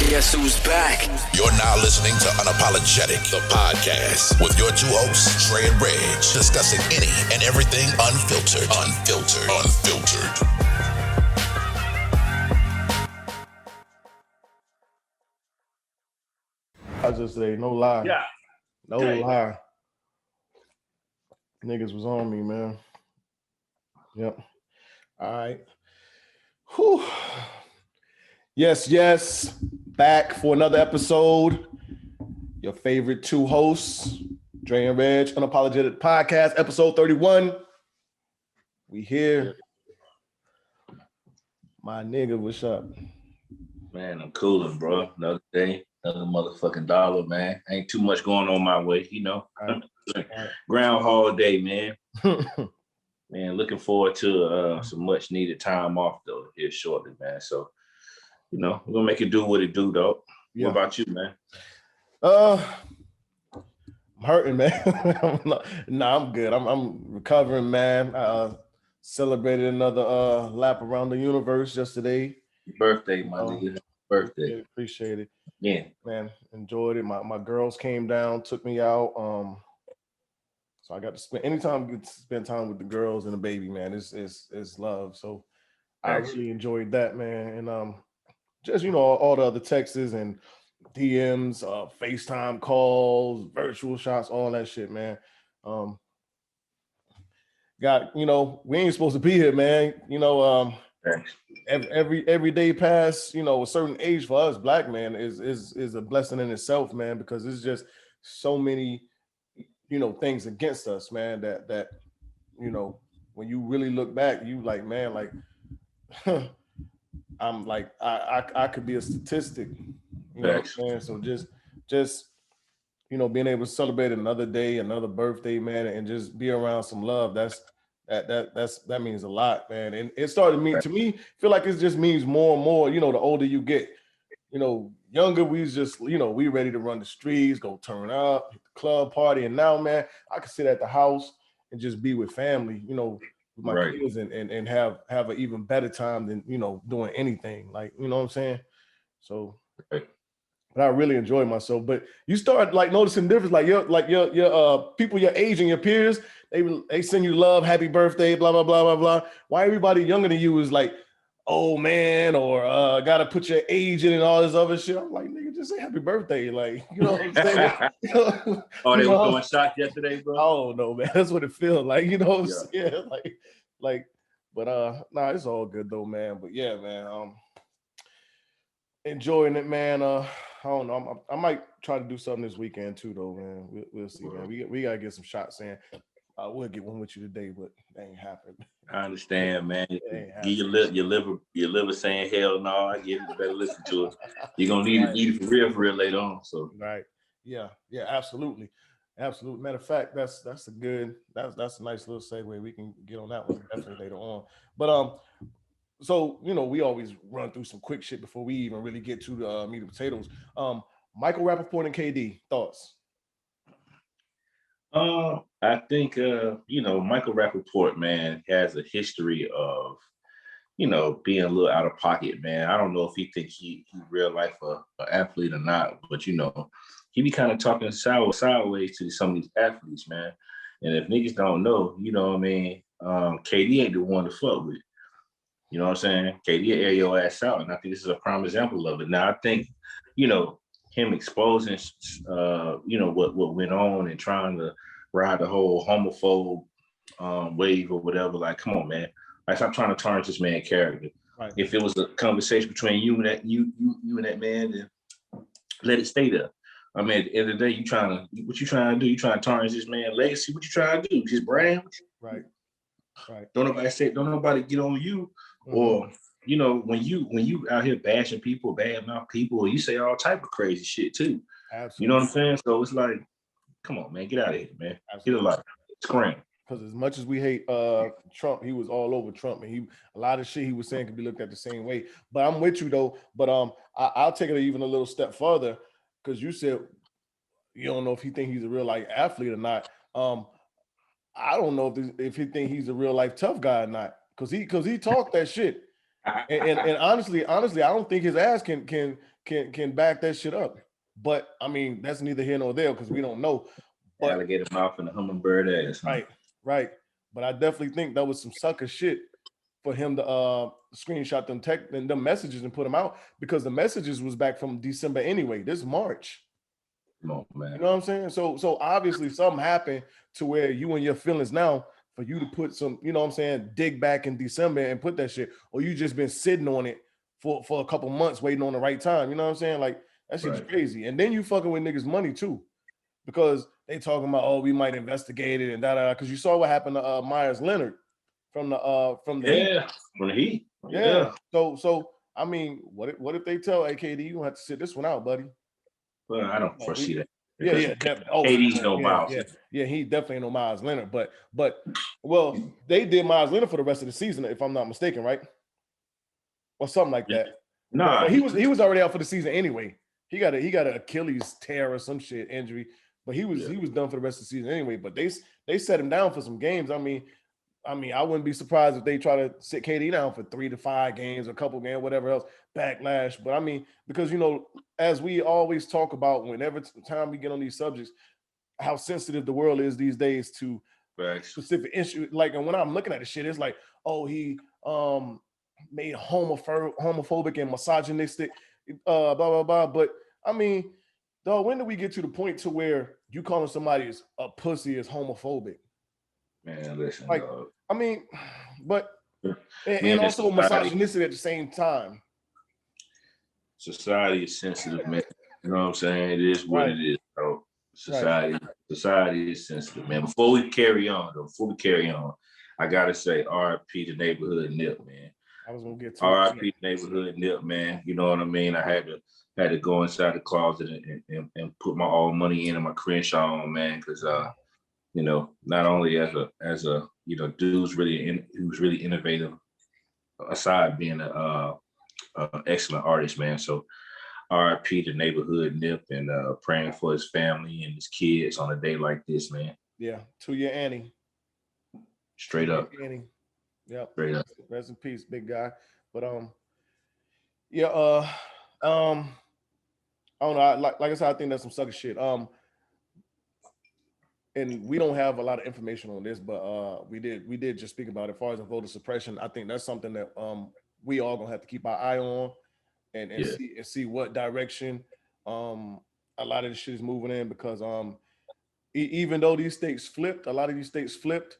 Guess who's back? You're now listening to Unapologetic, the podcast, with your two hosts, Trey and Reg, discussing any and everything unfiltered. I just say, no lie. Yeah. No lie. Niggas was on me, man. Yep. All right. Whew. Yes. Back for another episode. Your favorite two hosts, Dre and Reg, Unapologetic Podcast, episode 31. We here. My nigga, what's up? Man, I'm cooling, bro. Another day, another motherfucking dollar, man. Ain't too much going on my way, you know. All right. Groundhog Day, man. Man, looking forward to some much needed time off though here shortly, man. So, you know, we're gonna make it do what it do, though. Yeah. What about you, man? I'm hurting, man. I'm good. I'm recovering, man. Celebrated another lap around the universe yesterday. Birthday, my nigga. Birthday. Yeah, appreciate it. Yeah. Man, enjoyed it. My girls came down, took me out. So I got to spend anytime I get to spend time with the girls and the baby, man. It's love. So I really enjoyed that, man. And just, you know, all the other texts and DMs, FaceTime calls, virtual shots, all that shit, man. Got, you know, we ain't supposed to be here, man. You know, every day past, you know, a certain age for us black man is a blessing in itself, man, because it's just so many, you know, things against us, man, that you know, when you really look back, you like, man, like I'm like I could be a statistic, you know what I'm saying? So just you know, being able to celebrate another day, another birthday, man, and just be around some love, that means a lot, man. And it started to me feel like it just means more and more, you know, the older you get. You know, younger, we was just, you know, we ready to run the streets, go turn up, hit the club party. And now, man, I can sit at the house and just be with family, you know, with my kids and have an even better time than, you know, doing anything. Like, you know what I'm saying? So but I really enjoyed myself. But you start like noticing difference, like your people your age and your peers, they send you love, happy birthday, blah, blah, blah, blah, blah. Why everybody younger than you is like, oh man, or gotta put your age in and all this other shit. I'm like, nigga, just say happy birthday. Like, you know what I'm saying? Oh, they were throwing shots yesterday, bro? Oh no, man. That's what it feels like, you know what I'm saying? Like, but nah, it's all good though, man. But yeah, man, enjoying it, man. I don't know. I might try to do something this weekend too, though, man. We'll see, man. We gotta get some shots in. We'll get one with you today, but that ain't happened. I understand, man. Give your liver saying hell no. I get it. You better listen to it. You're gonna need to eat it for real later on. So right, yeah, absolutely. Matter of fact, that's a nice little segue. We can get on that one definitely later on. But so you know, we always run through some quick shit before we even really get to the meat and potatoes. Michael Rappaport and KD, thoughts? I think you know, Michael Rappaport, man, has a history of, you know, being a little out of pocket, man. I don't know if he thinks he real life a athlete or not, but you know, he be kind of talking sideways to some of these athletes, man. And if niggas don't know, you know what I mean, KD ain't the one to fuck with. You know what I'm saying? KD air your ass out, and I think this is a prime example of it. Now I think, you know, him exposing, you know, what went on and trying to ride the whole homophobe wave or whatever. Like, come on, man. Like, stop trying to tarnish this man's character. Right. If it was a conversation between you and that man, then let it stay there. I mean, at the end of the day, what you trying to do? You trying to tarnish this man's legacy? What you trying to do? His brand? Right. Don't nobody get on you. Mm-hmm. Or, you know, when you out here bashing people, badmouth people, you say all type of crazy shit too. Absolutely. You know what I'm saying? So it's like, come on, man, get out of here, man. Absolutely. Get a life. Scream. Because as much as we hate Trump, he was all over Trump, and a lot of shit he was saying could be looked at the same way. But I'm with you though. But I'll take it even a little step further, because you said you don't know if he think he's a real life athlete or not. I don't know if he think he's a real life tough guy or not, because he talked that shit. And honestly, I don't think his ass can can back that shit up. But I mean, that's neither here nor there because we don't know. But, alligator mouth and a hummingbird ass. Huh? Right. But I definitely think that was some sucker shit for him to screenshot them messages and put them out because the messages was back from December anyway. This March. Come on, man. You know what I'm saying? So obviously something happened to where you and your feelings now for you to put some, you know what I'm saying, dig back in December and put that shit, or you just been sitting on it for a couple months waiting on the right time. You know what I'm saying? Like that shit's crazy. And then you fucking with niggas' money too. Because they talking about, oh, we might investigate it and da. Because you saw what happened to Myers Leonard from the Heat. Yeah. So I mean, what if they tell AKD you gonna have to sit this one out, buddy? Well, I don't foresee that. Yeah. KD's no Miles. Yeah, he definitely ain't no Myers Leonard. But well, they did Myers Leonard for the rest of the season, if I'm not mistaken, right? Or something like that. Nah, but he was already out for the season anyway. He got an Achilles tear or some shit injury. But he was done for the rest of the season anyway. But they set him down for some games. I mean, I wouldn't be surprised if they try to sit KD down for 3 to 5 games, a couple games, whatever else, backlash. But I mean, because as we always talk about, whenever time we get on these subjects, how sensitive the world is these days to specific issues. Like, and when I'm looking at the shit, it's like, oh, he made homophobic and misogynistic, blah blah blah. But I mean, dog, when do we get to the point to where you calling somebody a pussy is homophobic? Man, listen, like, dog. I mean, but and also misogynistic at the same time. Society is sensitive, man. You know what I'm saying? It is what it is, bro. Society is sensitive, man. Before we carry on, I gotta say RIP to Neighborhood Nip, man. I was gonna get to RIP to Neighborhood Nip, man. You know what I mean? I had to go inside the closet and put my all money in my Crenshaw on, man, because not only as a dude's who's really innovative, aside being a excellent artist, man. So RIP to Neighborhood Nip, and praying for his family and his kids on a day like this, man. Yeah, to your Annie. Straight up. Annie. Yep. Straight up. Rest in peace, big guy. But I don't know. Like I said, I think that's some sucker shit. And we don't have a lot of information on this, but we did just speak about it. As far as the voter suppression, I think that's something that we all gonna have to keep our eye on and see what direction a lot of this shit is moving in, because even though these states flipped, a lot of these states flipped,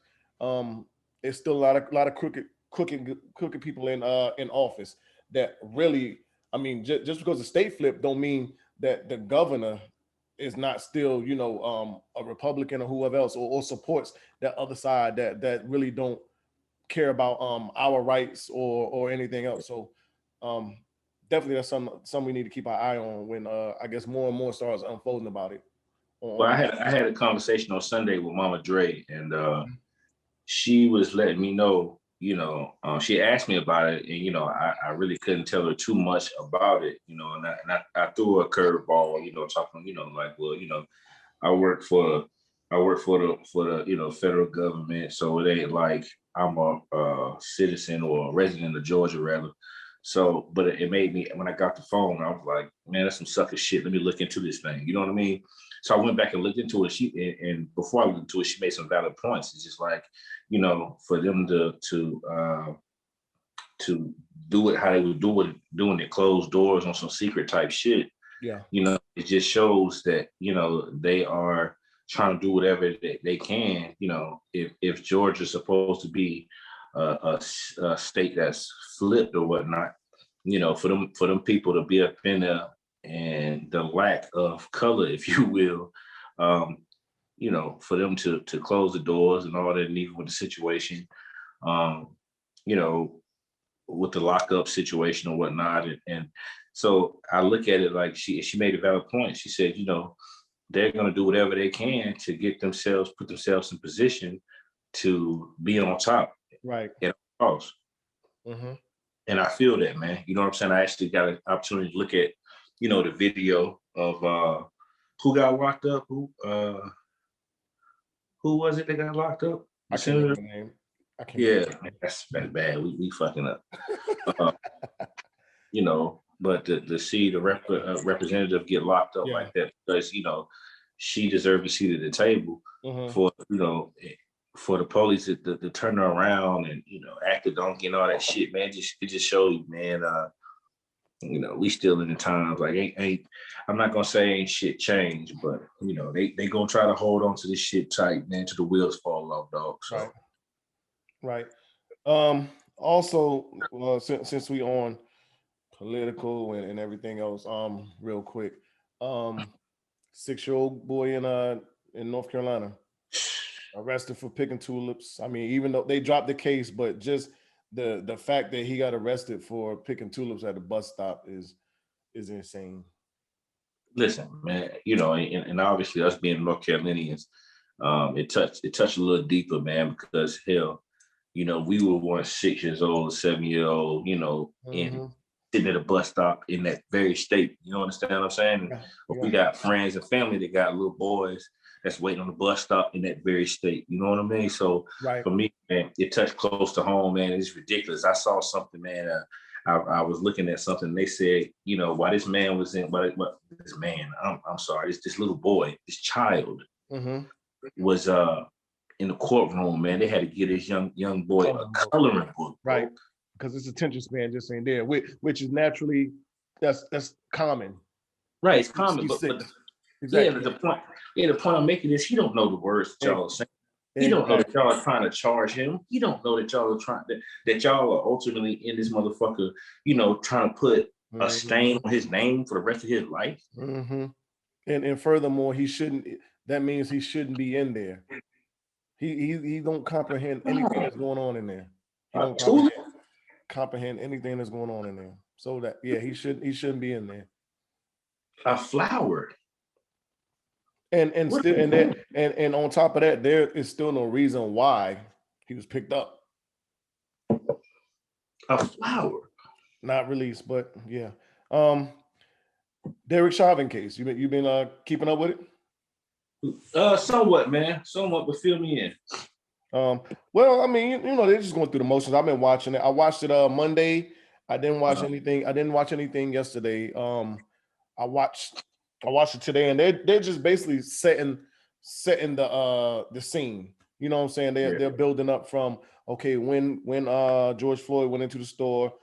it's still a lot of crooked people in office that really, I mean, just because the state flipped don't mean that the governor is not still, a Republican or whoever else, or supports that other side that really don't care about our rights or anything else. So definitely that's something we need to keep our eye on when I guess more and more starts unfolding about it. Well, I had a conversation on Sunday with Mama Dre, and she was letting me know, she asked me about it, and I really couldn't tell her too much about it, and I threw a curveball, talking, I work for the federal government, so it ain't like I'm a citizen or a resident of Georgia, rather. So, but it made me, when I got the phone, I was like, man, that's some sucker shit. Let me look into this thing. You know what I mean? So I went back and looked into it. And before I looked into it, she made some valid points. It's just like, for them to do it how they would do it, doing it closed doors on some secret type shit. Yeah. It just shows that, they are trying to do whatever they can. If Georgia's supposed to be a state that's flipped or whatnot, for them people to be up in there, and the lack of color, if you will, for them to close the doors and all that, and even with the situation, with the lockup situation or whatnot. And so I look at it like she made a valid point. She said, they're going to do whatever they can to put themselves in position to be on top. Right. At all costs. Mm-hmm. And I feel that, man. You know what I'm saying? I actually got an opportunity to look at, the video of who got locked up. Who was it that got locked up? I can't remember the name. That's bad. We fucking up. but to see the representative get locked up like that because she deserved a seat at the table for for the police to turn her around and act a donkey and all that shit, man. It just shows you, man. We still in the times like ain't I'm not gonna say ain't shit changed, but they gonna try to hold on to this shit tight, man, till the wheels fall off, dog. So right. Also, since we on political and everything else, real quick, 6-year-old boy in North Carolina arrested for picking tulips. I mean, even though they dropped the case, but just the fact that he got arrested for picking tulips at a bus stop is insane. Listen, man, and obviously us being North Carolinians, it touched a little deeper, man, because hell, we were once 6 years old, 7-year-old, and sitting at a bus stop in that very state. You understand what I'm saying? Yeah. We got friends and family that got little boys that's waiting on the bus stop in that very state. You know what I mean? So for me, man, it touched close to home, man. It's ridiculous. I saw something, man. I was looking at something. They said, why this man was in, this man, I'm sorry, this little boy, this child was in the courtroom, man. They had to get this young boy a coloring book, bro. Right? Because his attention span just ain't there, which is naturally that's common. Right, it's common, but exactly. The point I'm making is he don't know the words that y'all are saying. He don't know that y'all are trying to charge him. He don't know that y'all are that y'all are ultimately in this motherfucker, trying to put a stain on his name for the rest of his life. And furthermore, that means he shouldn't be in there. He don't comprehend anything that's going on in there. He don't comprehend anything that's going on in there. So that he shouldn't be in there. A flower. And on top of that, there is still no reason why he was picked up. A flower. Not released, but yeah. Derek Chauvin case. You've been keeping up with it? Somewhat, man. Somewhat, but fill me in. Well, I mean, they're just going through the motions. I've been watching it. I watched it Monday. I didn't watch anything. I didn't watch anything yesterday. I watched it today, and they're just basically setting the scene. You know what I'm saying? They're building up from when George Floyd went into the store,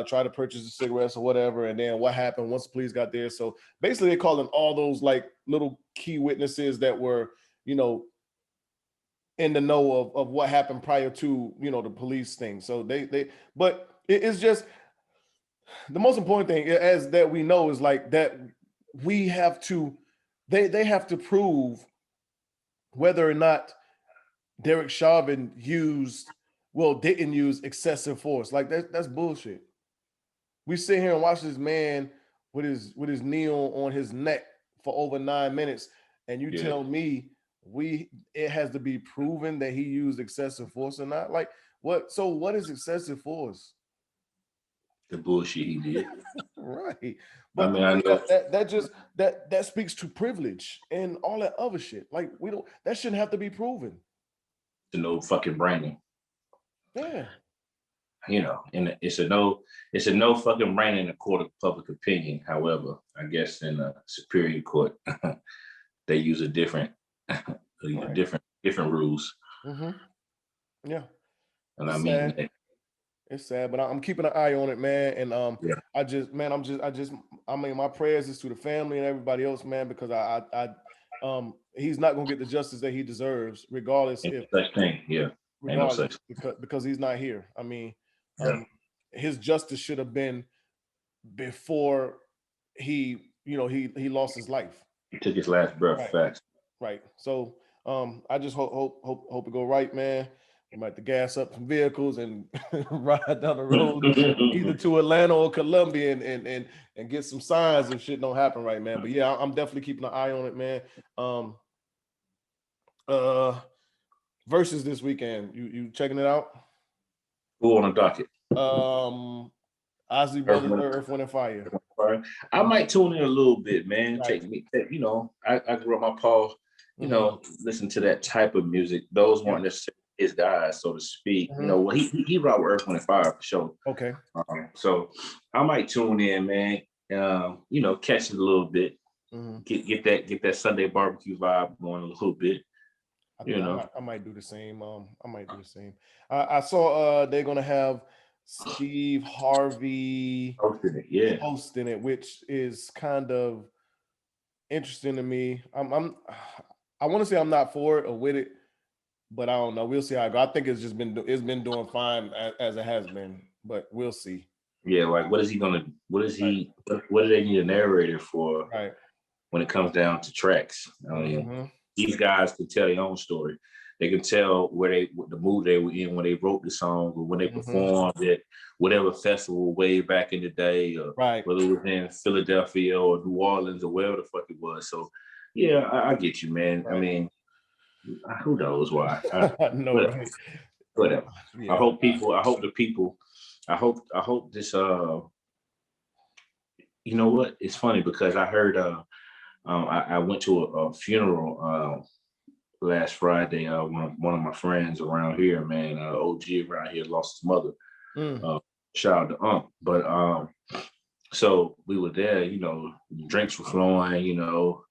tried to purchase the cigarettes or whatever, and then what happened once the police got there. So basically, they're calling all those like little key witnesses that were in the know of what happened prior to the police thing. So but it's just the most important thing as that we know is like that we have to they have to prove whether or not Derek Chauvin didn't use excessive force. Like that's bullshit. We sit here and watch this man with his knee on his neck for over 9 minutes, and you tell me it has to be proven that he used excessive force or not. Like what? So what is excessive force? The bullshit he did. Right. But I mean, that speaks to privilege and all that other shit. Like that shouldn't have to be proven. To no fucking branding. Yeah. And it's a no fucking branding in a court of public opinion. However, I guess in a superior court, they use a different different rules. Yeah. And I mean, it's sad, but I'm keeping an eye on it, man. And I mean, my prayers is to the family and everybody else, man, because he's not gonna get the justice that he deserves, regardless because he's not here. I mean, his justice should have been before he lost his life. He took his last breath. Right. Facts. Right. So I just hope it go right, man. We might have to gas up some vehicles and ride down the road either to Atlanta or Columbia and get some signs if shit don't happen right, man. But yeah, I'm definitely keeping an eye on it, man. Versus this weekend, you checking it out? Who on the docket? Ozzy Brothers, Earth, Wind and Fire. I might tune in a little bit, man. Right. I grew up my paw, listen to that type of music. Those weren't necessarily his guys, so to speak. You know, well, he brought Earth, Wind and Fire for sure. Okay. So I might tune in, man. You know, catch it a little bit. Get that Sunday barbecue vibe going a little bit. I might do the same. I might do the same. I saw they're gonna have Steve Harvey hosting it, which is kind of interesting to me. I want to say I'm not for it or with it, but I don't know. We'll see how it goes. I think it's been doing fine as it has been, but we'll see. Yeah, like what do they need a narrator for? Right. When it comes down to tracks, I mean, these guys can tell their own story. They can tell what the mood they were in when they wrote the song, or when they performed at whatever festival way back in the day, or whether it was in Philadelphia or New Orleans or wherever the fuck it was. So, yeah, I get you, man. Right. I mean, who knows why? Whatever. Yeah. I hope this. You know what? It's funny because I heard. I went to a funeral last Friday. One of my friends around here, man, OG around here, lost his mother. Shout out to But so we were there. You know, drinks were flowing. You know,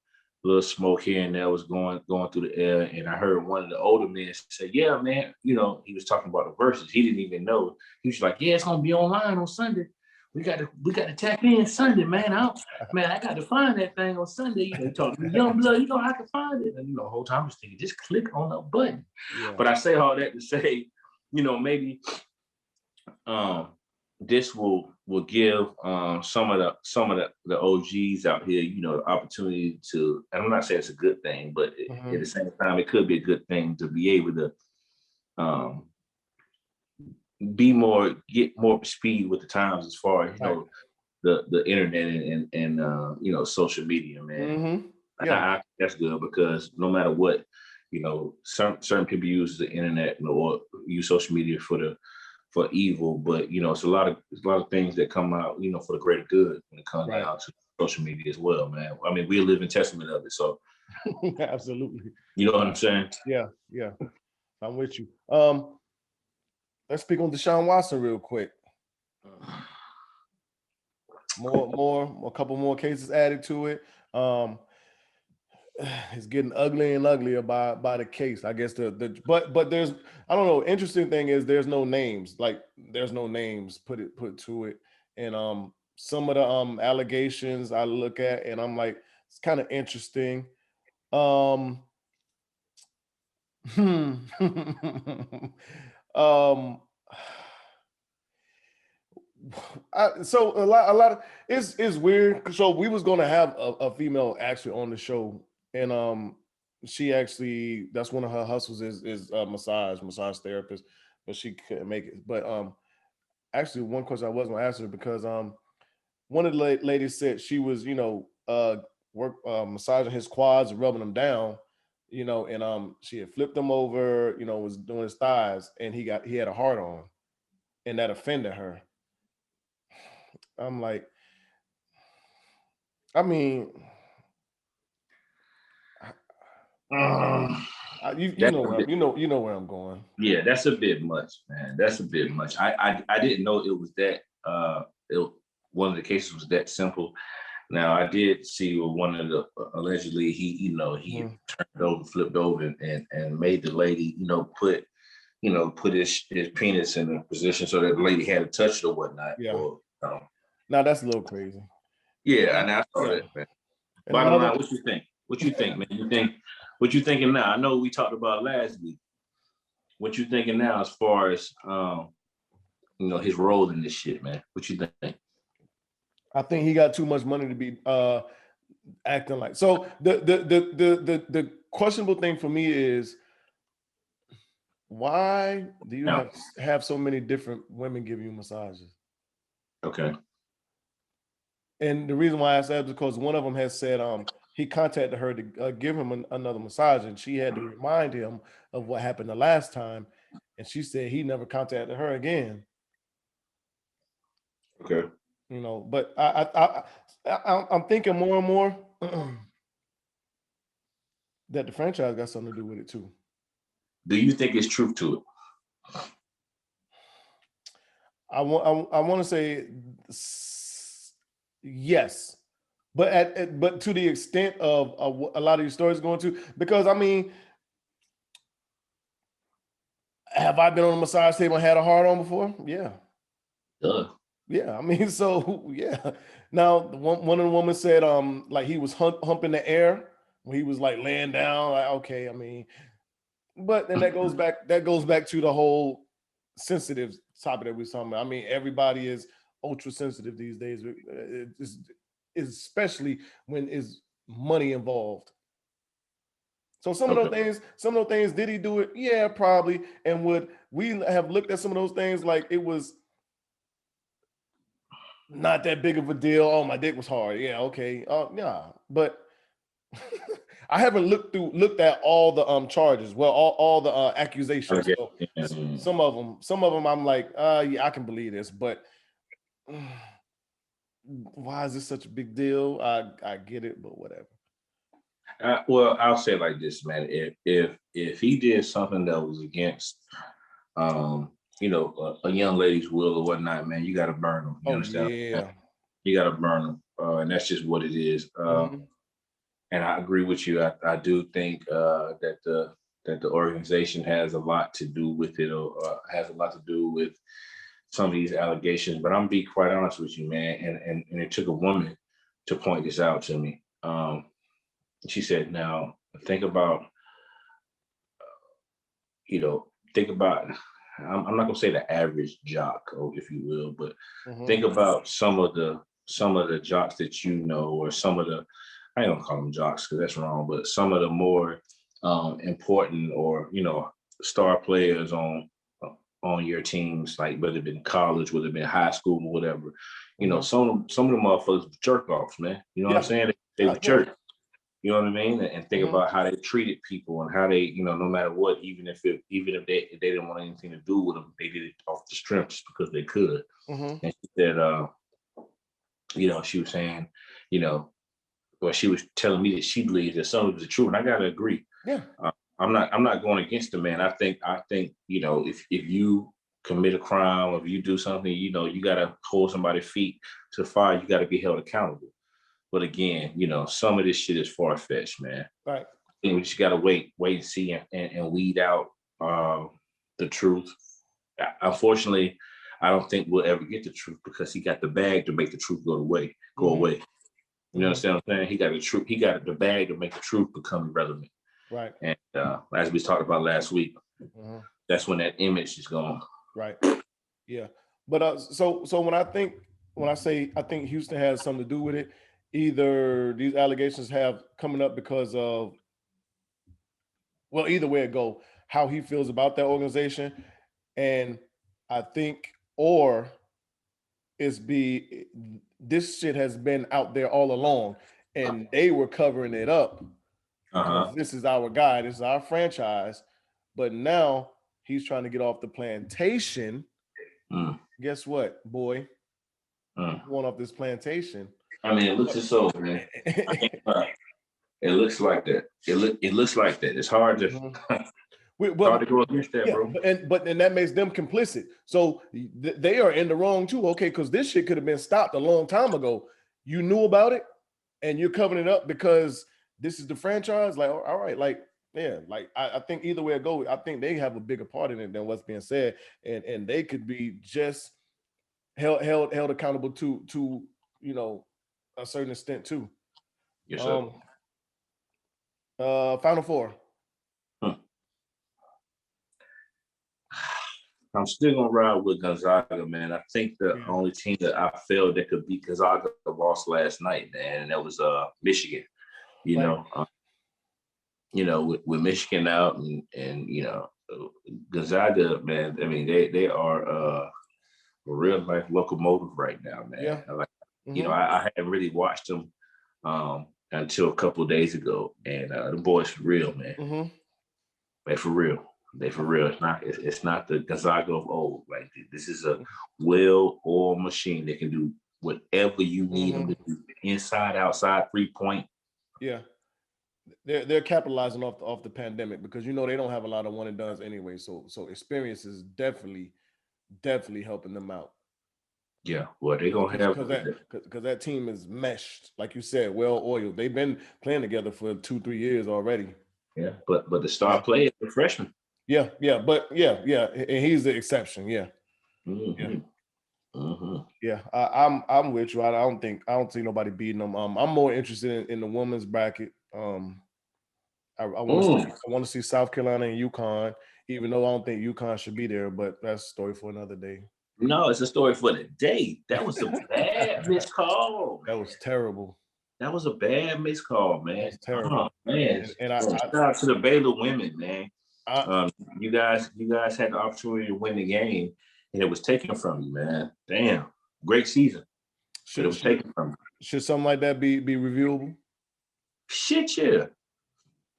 a little smoke here and there was going through the air. And I heard one of the older men say, "Yeah, man." You know, he was talking about the verses. He didn't even know. He was like, "Yeah, it's gonna be online on Sunday. We got to tap in Sunday, man. I got to find that thing on Sunday." You know, talking to Young Blood, you know, I can find it. And, you know, the whole time I was thinking, just click on the button. Yeah. But I say all that to say, you know, maybe this will give some of the OGs out here, you know, the opportunity to, and I'm not saying it's a good thing, but at the same time, it could be a good thing to be able to get more speed with the times as far as, you know, the internet and you know, social media, man. Yeah, that's good, because no matter what, you know, certain people use the internet, you know, or use social media for evil, but you know, it's a lot of things that come out, you know, for the greater good when it comes down to social media as well, man. I mean, we're a living testament of it, so absolutely. You know what I'm saying? Yeah, I'm with you. Let's speak on Deshaun Watson real quick. A couple more cases added to it. It's getting uglier and uglier by the case. I guess but there's, I don't know. Interesting thing is there's no names. Like there's no names put to it. And some of the allegations I look at and I'm like, it's kind of interesting. So a lot of it's weird. So we was gonna have a female actually on the show, and she actually, that's one of her hustles is a massage therapist, but she couldn't make it. But actually one question I was gonna ask her, because one of the ladies said she was, you know, massaging his quads and rubbing them down, you know, and she had flipped him over, you know, was doing his thighs, and he had a heart on, and that offended her. I'm like, I mean, you know where I'm going. Yeah, that's a bit much, man. That's a bit much. I didn't know it was that. One of the cases was that simple. Now I did see one of the allegedly he turned over, flipped over, and made the lady, you know, put his penis in a position so that the lady had to touch it or whatnot. Yeah. Now that's a little crazy. Yeah, and I saw that, man. Bottom line, what you think? What you think, man? What you thinking now? I know we talked about last week. What you thinking now as far as you know, his role in this shit, man? What you think? I think he got too much money to be acting like. So the questionable thing for me is, why do you have so many different women give you massages? Okay. And the reason why I said is because one of them has said he contacted her to give him another massage, and she had to remind him of what happened the last time, and she said he never contacted her again. Okay. You know, but I'm thinking more and more that the franchise got something to do with it too. Do you think it's truth to it? I want to say yes, but to the extent of a lot of these stories going to, because I mean, have I been on a massage table and had a hard on before? Yeah. Yeah, I mean, so yeah. Now, one of the women said, like he was humping the air when he was like laying down. Like, okay, I mean, but then that goes back. That goes back to the whole sensitive topic that we were talking about. I mean, everybody is ultra sensitive these days, especially when is money involved. So some of those things, did he do it? Yeah, probably. And would we have looked at some of those things like it was not that big of a deal? Oh, my dick was hard. Yeah, okay. Yeah, but I haven't looked at all the charges. Well, all the accusations. So some of them, I'm like, yeah, I can believe this, but why is this such a big deal? I get it, but whatever. Well, I'll say it like this, man. If he did something that was against, you know, a young lady's will or whatnot, man, you got to burn them. You understand? Yeah. You got to burn them, and that's just what it is. And I agree with you. I do think that the organization has a lot to do with it, or has a lot to do with some of these allegations. But I'm gonna be quite honest with you, man. And it took a woman to point this out to me. She said, "Now think about, you know, think about." I'm not gonna say the average jock, or if you will, but think about some of the jocks that you know, or some of the, I don't call them jocks because that's wrong, but some of the more important, or you know, star players on your teams, like whether it been college, whether it been high school, or whatever. You know, some of them motherfuckers jerk offs, man. You know what I'm saying? They were jerk. You know what I mean? And think about how they treated people, and how they, you know, no matter what, even if they didn't want anything to do with them, they did it off the strength just because they could. And she said, you know, she was saying, you know, well, she was telling me that she believes that some of it is true, and I gotta agree. Yeah. I'm not going against the man. I think, you know, if you commit a crime, or if you do something, you know, you gotta hold somebody's feet to the fire. You gotta be held accountable. But again, you know, some of this shit is far-fetched, man. Right. And we just gotta wait and see, and weed out the truth. Unfortunately, I don't think we'll ever get the truth, because he got the bag to make the truth go away. You understand what I'm saying? He got the truth. He got the bag to make the truth become irrelevant. Right. And as we talked about last week, that's when that image is gone. Right. Yeah. But so when I say I think Houston has something to do with it, either these allegations have coming up because of, well, either way it go, how he feels about that organization. And I think, or this shit has been out there all along, and they were covering it up. This is our guy, this is our franchise, but now he's trying to get off the plantation. Guess what, boy? Going off this plantation. I mean, it looks so, man. It looks like that. It looks like that. It's hard to hard to go against that, bro. But that makes them complicit. So they are in the wrong too. Okay, because this shit could have been stopped a long time ago. You knew about it, and you're covering it up because this is the franchise. Like, all right, like, yeah, like I think either way it goes, I think they have a bigger part in it than what's being said, and they could be just held accountable to you know, a certain extent too. Yes, sir. Final four. I'm still gonna ride with Gonzaga, man. I think the only team that I felt that could beat Gonzaga lost last night, man, and that was Michigan. You know, with Michigan out, and you know, Gonzaga, man. I mean, they are a real life locomotive right now, man. Yeah. Like, you know, I hadn't really watched them until a couple of days ago, and the boys for real, man. They for real. They for real. It's not the Gonzaga of old. Like, this is a well-oiled machine that can do whatever you need them to do. Inside, outside, 3-point. Yeah. they're capitalizing off the pandemic because they don't have a lot of one and dones anyway. So experience is definitely helping them out. Yeah, well, they're gonna have because that team is meshed, like you said, well oiled. They've been playing together for 2-3 years already. Yeah, but the star player is the freshman. Yeah, and he's the exception. Yeah, Mm-hmm. Mm-hmm. Yeah. I'm with you. I don't see nobody beating them. I'm more interested in the women's bracket. I want to see South Carolina and UConn, even though I don't think UConn should be there, but that's a story for another day. No, it's a story for the day. That was a bad missed call. That was terrible. That was a bad missed call, man. That was terrible. Oh, man. And shout out to the Baylor women, man. You guys had the opportunity to win the game, and it was taken from you, man. Damn, great season. But it was taken from you. Should something like that be reviewable? Shit, yeah.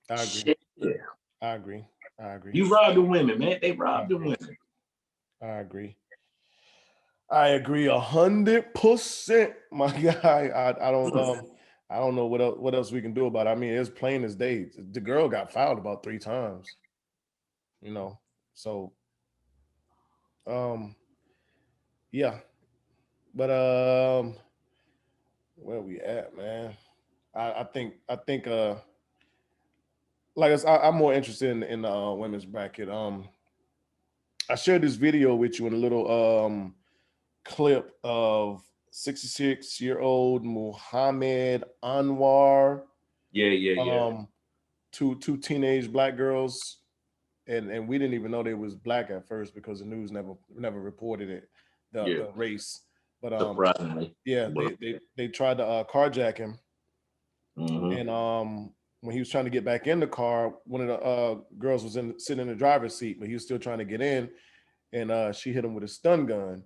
I agree. Shit, yeah. I agree. You robbed the women, man. They robbed the women. I agree 100%, my guy. I don't know what else we can do about it. I mean, it's plain as day. The girl got fouled about 3 times. So yeah. But where we at, man? I think like I'm more interested in the women's bracket. I shared this video with you in a little clip of 66-year-old Mohammad Anwar. Yeah. Two teenage black girls, and we didn't even know they was black at first because the news never reported it, the race. But surprisingly, they tried to carjack him, mm-hmm. and when he was trying to get back in the car, one of the girls was sitting in the driver's seat, but he was still trying to get in, and she hit him with a stun gun.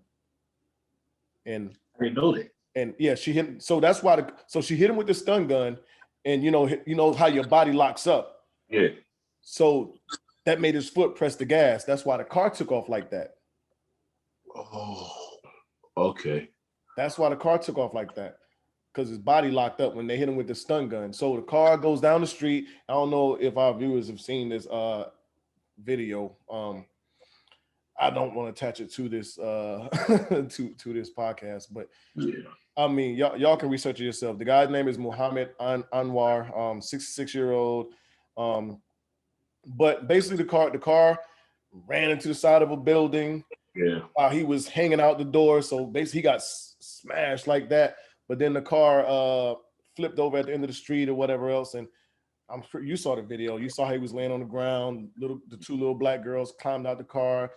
And I didn't know that. And yeah, she hit. So that's why. So she hit him with the stun gun, and you know how your body locks up. Yeah. So that made his foot press the gas. That's why the car took off like that. Oh, okay. That's why the car took off like that, because his body locked up when they hit him with the stun gun. So the car goes down the street. I don't know if our viewers have seen this video. I don't want to attach it to this to this podcast, but I mean, y'all can research it yourself. The guy's name is Mohammad Anwar, 66-year-old. But basically, the car ran into the side of a building. Yeah. While he was hanging out the door, so basically he got smashed like that. But then the car flipped over at the end of the street or whatever else, and I'm sure you saw the video. You saw how he was laying on the ground. The 2 little black girls climbed out the car,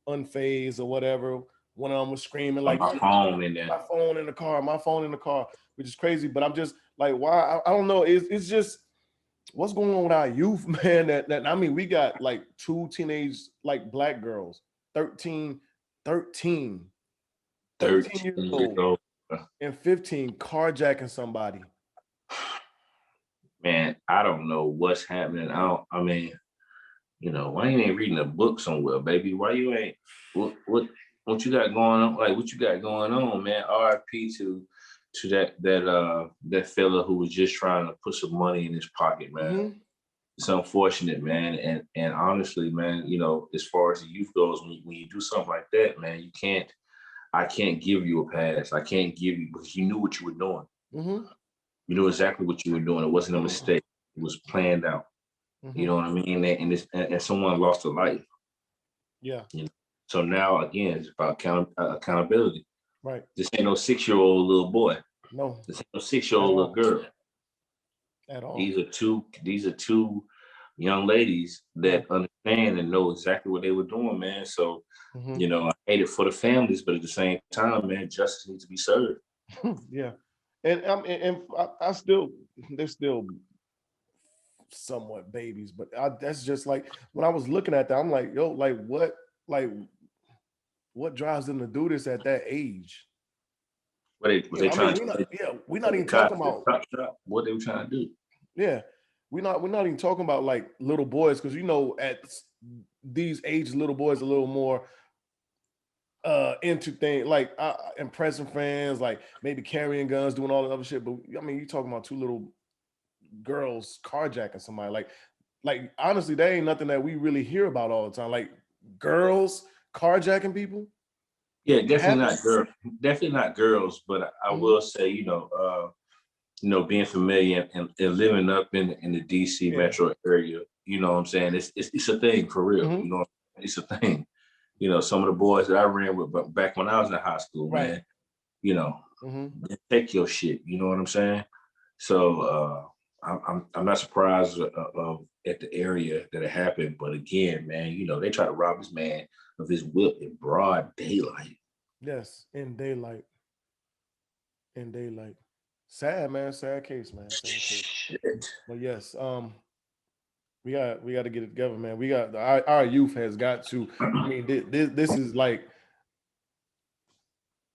unfazed or whatever. One of them was screaming like, my phone in there. My phone in the car, which is crazy. But I'm just like, why? I don't know. It's just what's going on with our youth, man. That I mean, we got like 2 teenage like black girls, 13 years old, and 15 carjacking somebody. Man, I don't know what's happening. I mean, why you ain't reading a book somewhere, baby? Why you ain't what you got going on? Like, what you got going on, man? RIP to that fella who was just trying to put some money in his pocket, man. Mm-hmm. It's unfortunate, man. And honestly, man, as far as the youth goes, when you do something like that, man, I can't give you a pass. I can't give you, because you knew what you were doing. Mm-hmm. You knew exactly what you were doing. It wasn't a mistake. It was planned out. Mm-hmm. You know what I mean? And someone lost a life. Yeah. So now, again, it's about accountability. Right. This ain't no 6-year-old little boy. No. This ain't no 6-year-old little girl. At all. These are two young ladies that understand and know exactly what they were doing, man. So, I hate it for the families, but at the same time, man, justice needs to be served. Yeah. And they're still somewhat babies, but that's just like when I was looking at that, I'm like, yo, what drives them to do this at that age? We're not even talking about what they were trying to do. Yeah, we're not even talking about like little boys, because at these ages, little boys are a little more into things like impressing friends, like maybe carrying guns, doing all the other shit. But I mean, you're talking about 2 little girls carjacking somebody. Like honestly, that ain't nothing that we really hear about all the time. Like girls carjacking people. Yeah, definitely not girls. Definitely not girls. But I will say, being familiar and living up in the DC metro area, you know what I'm saying? It's a thing for real. You know, it's a thing. You know, some of the boys that I ran with back when I was in high school, man, you know, they take your shit. You know what I'm saying? So I'm not surprised at the area that it happened. But again, man, you know, they try to rob this man of his whip in broad daylight. Yes, in daylight. In daylight. Sad, man. Sad case, man. Sad case. Shit. But yes, we got to get it together, man. We got our youth has got to. I mean, this is like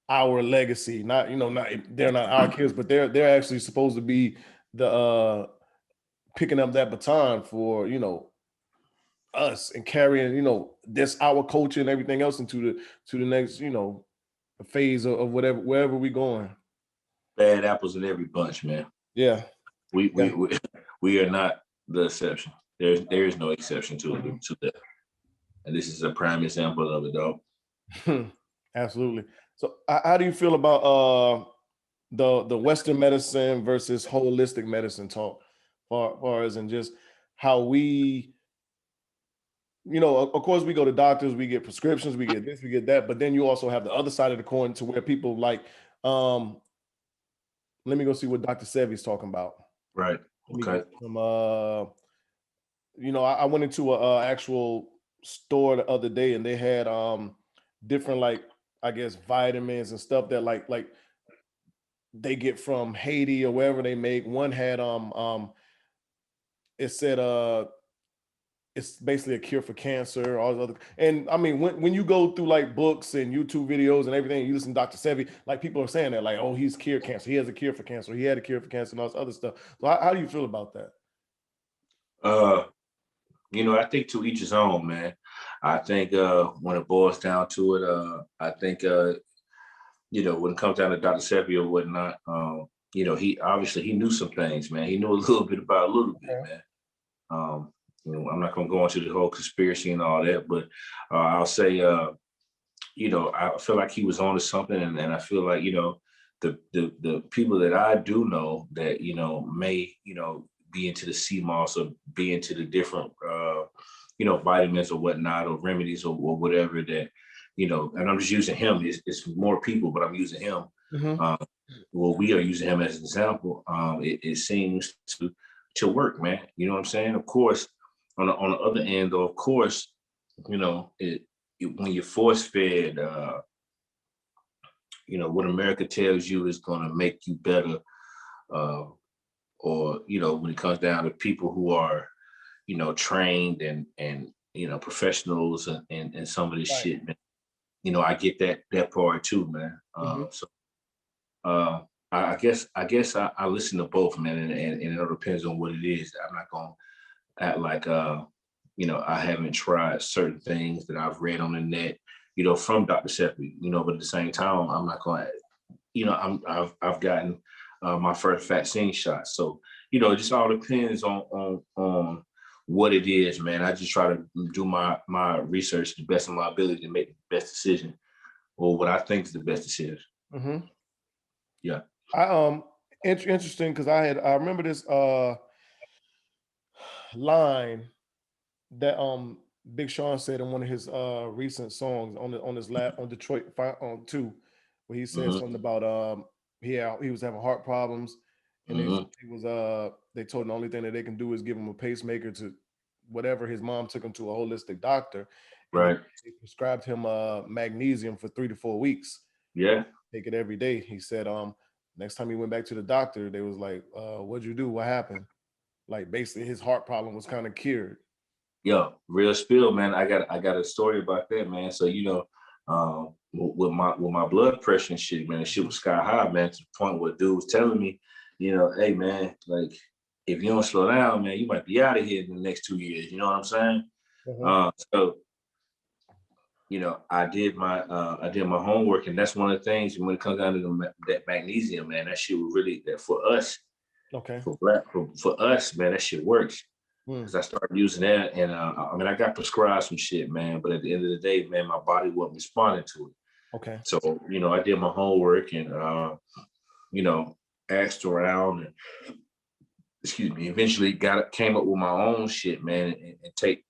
our legacy. Not not they're not our kids, but they're actually supposed to be the picking up that baton for us and carrying this our culture and everything else into the next phase of wherever we going. Bad apples in every bunch, man. Yeah. We are not the exception. There is no exception to that. And this is a prime example of it, though. Absolutely. So how do you feel about the Western medicine versus holistic medicine talk, far as in just how we, of course we go to doctors, we get prescriptions, we get this, we get that, but then you also have the other side of the coin to where people like, let me go see what Dr. Sevy's talking about. Right. Okay. I went into a actual store the other day and they had different, like, I guess vitamins and stuff that like they get from Haiti or wherever they make. One had it said it's basically a cure for cancer, all this other. And I mean, when you go through like books and YouTube videos and everything, you listen to Dr. Sevy, like people are saying that, like, oh, he's cured cancer. He has a cure for cancer. He had a cure for cancer and all this other stuff. So how do you feel about that? I think to each his own, man. I think when it boils down to it, I think when it comes down to Dr. Seppi or whatnot, he obviously he knew some things, man. He knew a little bit about a little bit, man. I'm not gonna go into the whole conspiracy and all that, but I'll say, I feel like he was onto something, and I feel like the people that I do know that may be into the sea moss or be into the different vitamins or whatnot or remedies or whatever that and I'm just using him. It's more people, but I'm using him. We are using him as an example. It seems to work, man. You know what I'm saying? Of course, on the other end, though, of course, when you're force fed, what America tells you is going to make you better, or when it comes down to people who are trained and professionals and some of this shit, man. I get that part too, man. I guess I listen to both, man, and it all depends on what it is. I'm not gonna act like I haven't tried certain things that I've read on the net, from Dr. Seppi, but at the same time, I'm not gonna, I've gotten my first vaccine shot, so it just all depends on what it is, man. I just try to do my research to the best of my ability to make the best decision, or what I think is the best decision. Yeah. Interesting, because I remember this line that Big Sean said in one of his recent songs on Detroit on 2, where he said something about he was having heart problems, and they told him the only thing that they can do is give him a pacemaker to whatever. His mom took him to a holistic doctor, right? They prescribed him magnesium for 3 to 4 weeks. Yeah, take it every day. He said next time he went back to the doctor, they was like, what'd you do? What happened? Like basically his heart problem was kind of cured. Yo, real spill, man. I got a story about that, man. So with my blood pressure and shit, man, the shit was sky high, man, to the point where dude was telling me, hey man, like if you don't slow down, man, you might be out of here in the next 2 years. You know what I'm saying? So I did my homework, and that's one of the things when it comes down to that magnesium, man. That shit was really that for us. Okay. For us, man, that shit works. Because I started using that, and I mean, I got prescribed some shit, man. But at the end of the day, man, my body wasn't responding to it. Okay. So I did my homework and asked around and eventually came up with my own shit, man, and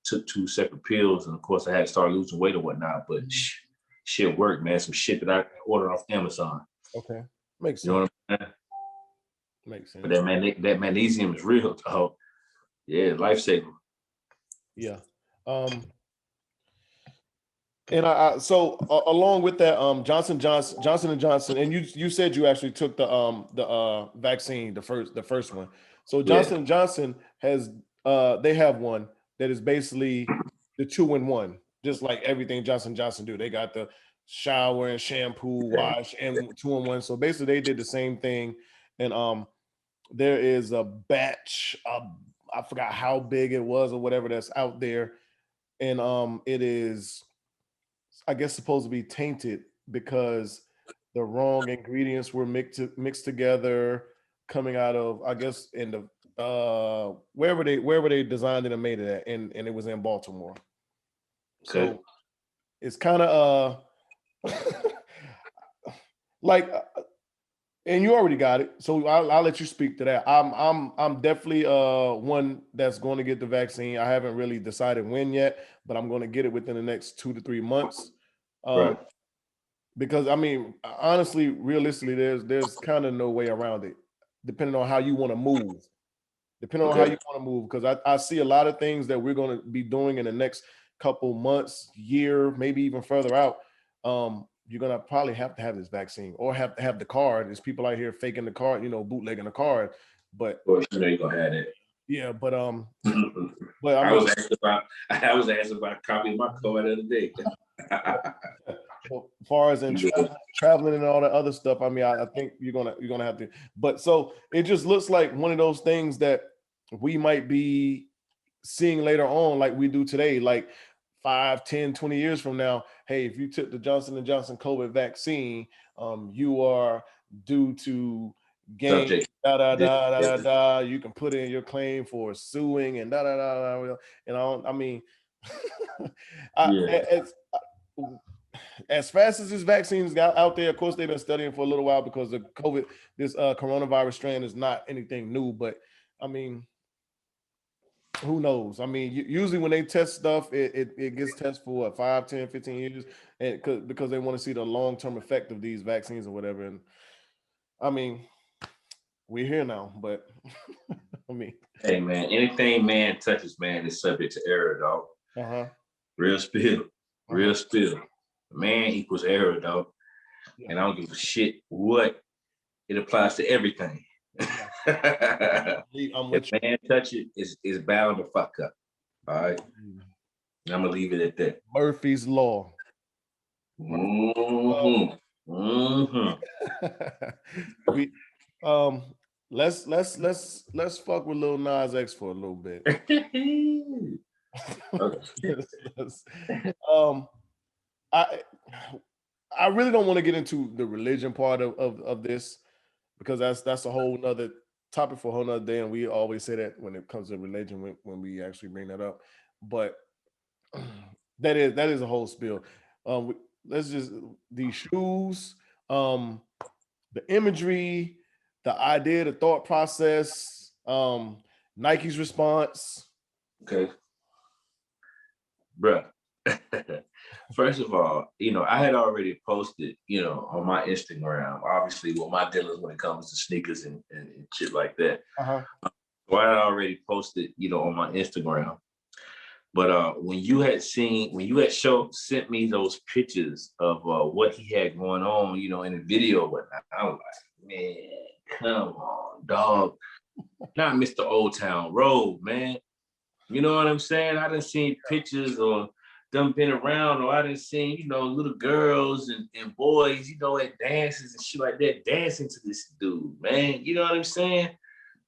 took 2 separate pills, and of course I had to start losing weight or whatnot. But shit worked, man. Some shit that I ordered off Amazon. Okay, makes sense. You know what I'm saying? Makes sense. But that magnesium is real, dog. Yeah, lifesaver. Yeah. And so along with that, Johnson and Johnson, and you said you actually took the vaccine, the first one. So Johnson and Johnson has they have one that is basically the 2-in-1, just like everything Johnson Johnson do. They got the shower and shampoo, wash, and 2-in-1. So basically they did the same thing. And there is a batch I forgot how big it was or whatever that's out there. And it is, I guess, supposed to be tainted because the wrong ingredients were mixed together, coming out of, I guess, in the wherever they designed it and made it at, and it was in Baltimore. Okay. So it's kind of like, and you already got it, so I'll let you speak to that. I'm definitely one that's going to get the vaccine. I haven't really decided when yet, but I'm going to get it within the next 2 to 3 months. Right. Because I mean, honestly, realistically, there's kind of no way around it, depending on how you want to move. Depending on how you want to move, because I see a lot of things that we're going to be doing in the next couple months, year, maybe even further out. You're gonna probably have to have this vaccine or have to have the card. There's people out here faking the card, bootlegging the card. But of course, you're gonna have it. Yeah, but but I was asked about a copy of my card the other day. Well, as far as in traveling and all that other stuff, I mean, I think you're gonna have to. But so it just looks like one of those things that we might be seeing later on, like we do today, like 5, 10, 20 years from now. Hey, if you took the Johnson & Johnson COVID vaccine, you are due to gain you can put in your claim for suing and I mean, as fast as this vaccine's got out there, of course they've been studying for a little while because the COVID, this coronavirus strand is not anything new, but I mean, who knows? I mean, usually when they test stuff, it gets tested for what, 5, 10, 15 years, and because they want to see the long-term effect of these vaccines or whatever. And I mean, we're here now, but I mean, hey man, anything man touches, man, is subject to error, dog. Real spill. Man equals error, dog. And I don't give a shit what, it applies to everything. If man touch it, is bound to fuck up. All right. And I'm gonna leave it at that. Murphy's Law. Let's fuck with Lil Nas X for a little bit. I really don't want to get into the religion part of this, because that's a whole nother topic for a whole nother day, and we always say that when it comes to religion when we actually bring that up. But that is a whole spill. Let's just, these shoes, the imagery, the idea, the thought process, Nike's response. Okay, bruh. First of all, I had already posted, on my Instagram, obviously with my dealings when it comes to sneakers and shit like that. So I had already posted, on my Instagram. But when you had sent me those pictures of what he had going on, in the video and whatnot, I was like, man, come on, dog. Not Mr. Old Town Road, man. You know what I'm saying? I done seen pictures or them been around, or I done seen, little girls and boys, at dances and shit like that, dancing to this dude, man. You know what I'm saying?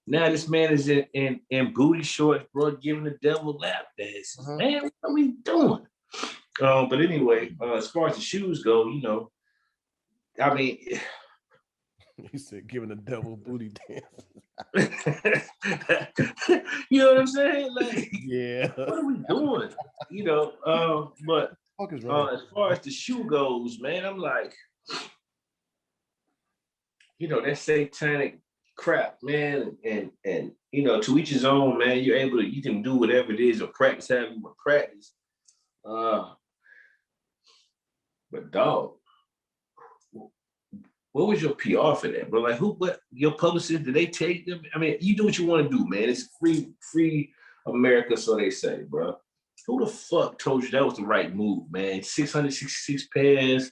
Now this man is in booty shorts, bro, giving the devil lap dances. Man, what are we doing? But anyway, as far as the shoes go, I mean, He said, "Giving the devil booty dance." You know what I'm saying? Like, yeah. What are we doing? You know, but What is wrong? as far as the shoe goes, man, I'm like, you know, that satanic crap, man, and you know, to each his own, man. You can do whatever it is or practice however you want to practice. But dog, what was your PR for that, bro? Like, what your publicist, did they take them? I mean, you do what you want to do, man. It's free America, so they say, bro. Who the fuck told you that was the right move, man? 666 pairs,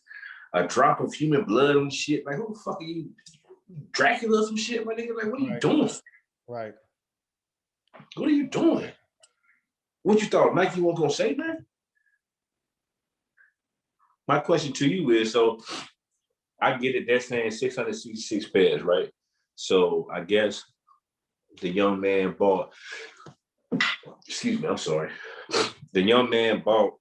a drop of human blood on shit. Like, who the fuck are you? Dracula or some shit, my nigga? Like, what are you doing? Right. What are you doing? What you thought Nike wasn't gonna say, man? My question to you is, so I get it, they're saying 666 pairs, right? So I guess the young man bought, excuse me, I'm sorry. The young man bought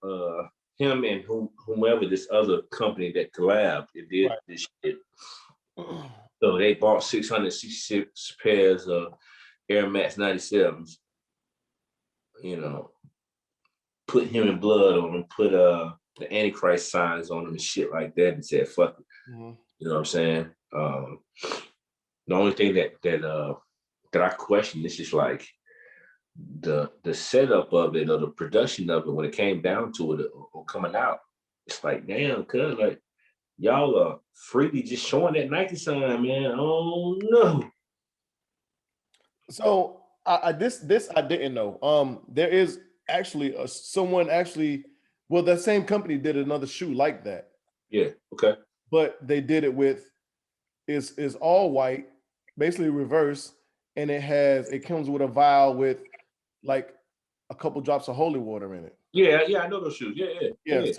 him and whomever this other company that collabed, it did this shit. So they bought 666 pairs of Air Max 97s, you know, put human blood on them, put the Antichrist signs on them and shit like that, and said, fuck it. Mm-hmm. You know what I'm saying? The only thing that I question is just like the setup of it or the production of it when it came down to it or coming out. It's like, damn, cuz like y'all are freely just showing that Nike sign, man. Oh no. So this I didn't know. There is actually someone actually, well, that same company did another shoe like that. Yeah. Okay. But they did it with is all white, basically reverse, and it comes with a vial with like a couple drops of holy water in it. Yeah, I know those shoes. Yeah.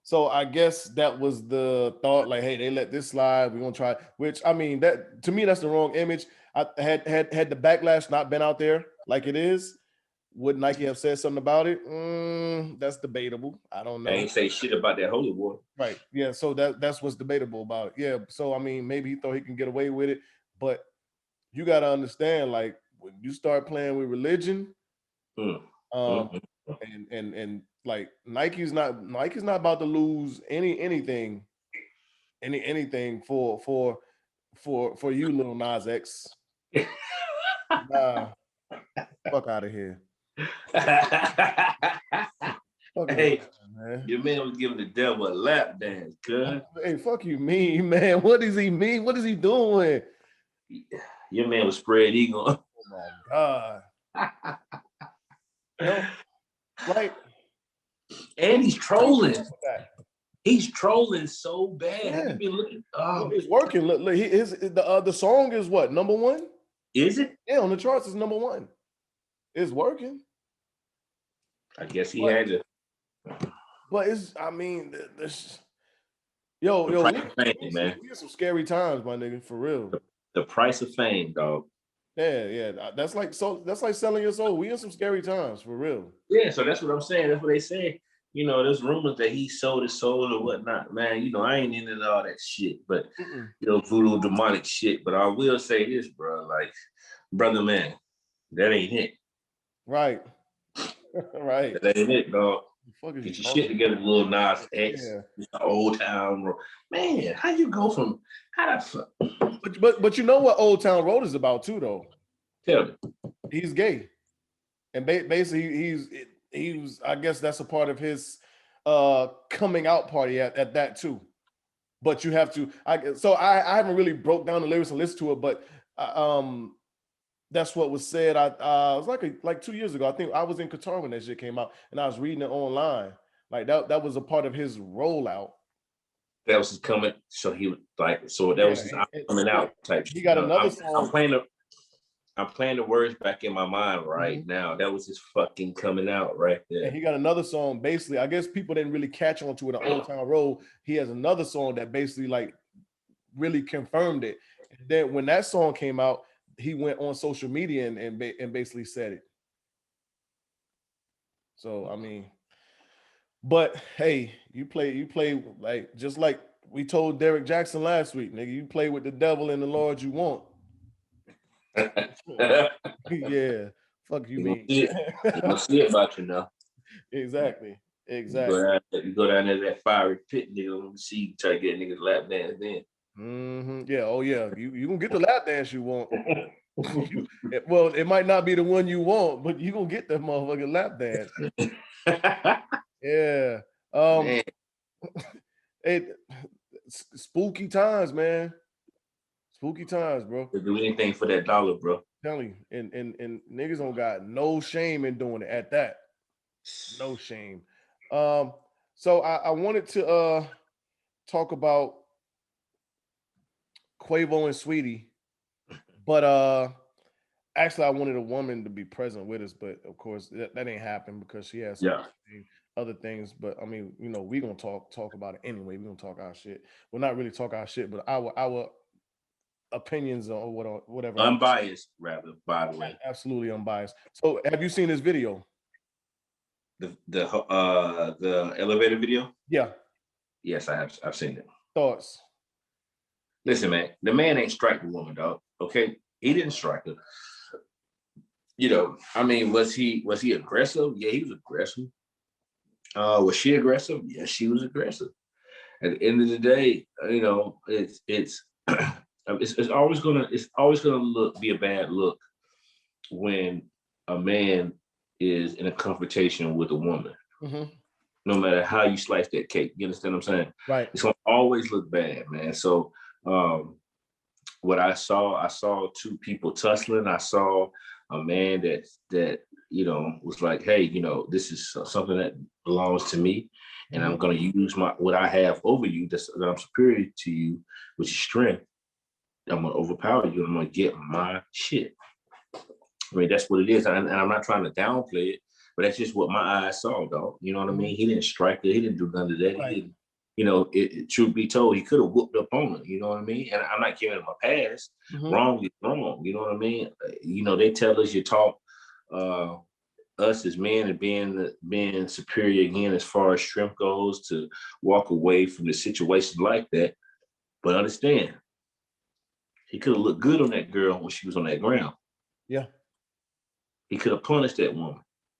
So I guess that was the thought, like, hey, they let this slide, we're gonna try. Which I mean, that to me, that's the wrong image. I had the backlash not been out there like it is, would Nike have said something about it? That's debatable. I don't know. They ain't say shit about that holy water. Right. Yeah. So that's what's debatable about it. Yeah. So I mean, maybe he thought he can get away with it, but you got to understand, like, when you start playing with religion, and like Nike's not about to lose anything for you, Lil Nas X. Nah, fuck out of here. Hey, man. Your man was giving the devil a lap dance, cuz. Hey, fuck you, man. What does he mean? What is he doing? Your man was spread eagle. Oh my god. No, like, and he's trolling. He's trolling so bad. Yeah. Have you been looking? Oh, it's working. Look, the song is what, #1? Is it? Yeah, on the charts is #1. It's working. I guess he had to. But it's, I mean, this. We man. We have some scary times, my nigga, for real. The price of fame, dog. Yeah. That's like selling your soul. We in some scary times, for real. Yeah, so that's what I'm saying. That's what they say. You know, there's rumors that he sold his soul or whatnot. Man, you know, I ain't into all that shit, but you know, voodoo demonic shit. But I will say this, bro. Like, brother, man, that ain't it. Right. Right. That ain't it, dog. Get your shit together, Lil Nas X. Yeah. Old Town Road. Man, how you go from But you know what Old Town Road is about too, though. Tell me. He's gay, and basically he was. I guess that's a part of his coming out party at that too. But you have to. I haven't really broke down the lyrics and listened to it, but that's what was said. It was like 2 years ago. I think I was in Qatar when that shit came out, and I was reading it online. Like that was a part of his rollout. That was his coming. So he was like, that was his coming out type. He got another song. I'm playing the words back in my mind right now. That was his fucking coming out right there. And he got another song. Basically, I guess people didn't really catch on to it on Old Town Road. He has another song that basically like really confirmed it. And then when that song came out, he went on social media and basically said it. So I mean, but hey, you play like just like we told Derek Jackson last week, nigga, you play with the devil and the Lord you want. Yeah, fuck you mean. You don't see it about you now. Exactly. You go down there that fiery pit, nigga. Let me see you try to get niggas lap dance then. Mm-hmm. Yeah. Oh yeah. You gonna get the lap dance you want. Well, it might not be the one you want, but you gonna get that motherfucking lap dance. Yeah. Spooky times, man. Spooky times, bro. They'll do anything for that dollar, bro. Telling you, and niggas don't got no shame in doing it at that. No shame. So I wanted to talk about Quavo and Saweetie, but actually I wanted a woman to be present with us, but of course that ain't happened because she has other things. But I mean, you know, we gonna talk about it anyway. We gonna talk our shit. Well, not really talk our shit, but our opinions or whatever. Unbiased, rather, by the way. Absolutely unbiased. So have you seen this video? The elevator video? Yeah. Yes, I have. I've seen it. Thoughts? Listen, man, the man ain't strike the woman, dog. Okay, he didn't strike her. You know, I mean, was he aggressive? Yeah, he was aggressive. Was she aggressive? Yes, she was aggressive. At the end of the day, you know, it's always gonna be a bad look when a man is in a confrontation with a woman. Mm-hmm. No matter how you slice that cake, you understand what I'm saying? Right. It's gonna always look bad, man. So what I saw two people tussling. I saw a man that you know was like, hey, you know, this is something that belongs to me, and I'm gonna use what I have over you, that I'm superior to you, which is strength. I'm gonna overpower you. I'm gonna get my shit. I mean, that's what it is, and I'm not trying to downplay it, but that's just what my eyes saw, dog. You know what I mean? He didn't strike her. He didn't do none of that. Right. He didn't, you know, truth be told, he could have whooped up on her. You know what I mean? And I'm not giving him a pass. Wrong is wrong. You know what I mean? You know, they tell us you talk us as men and being superior again as far as strength goes to walk away from the situation like that. But understand, he could have looked good on that girl when she was on that ground. Yeah. He could have punished that woman.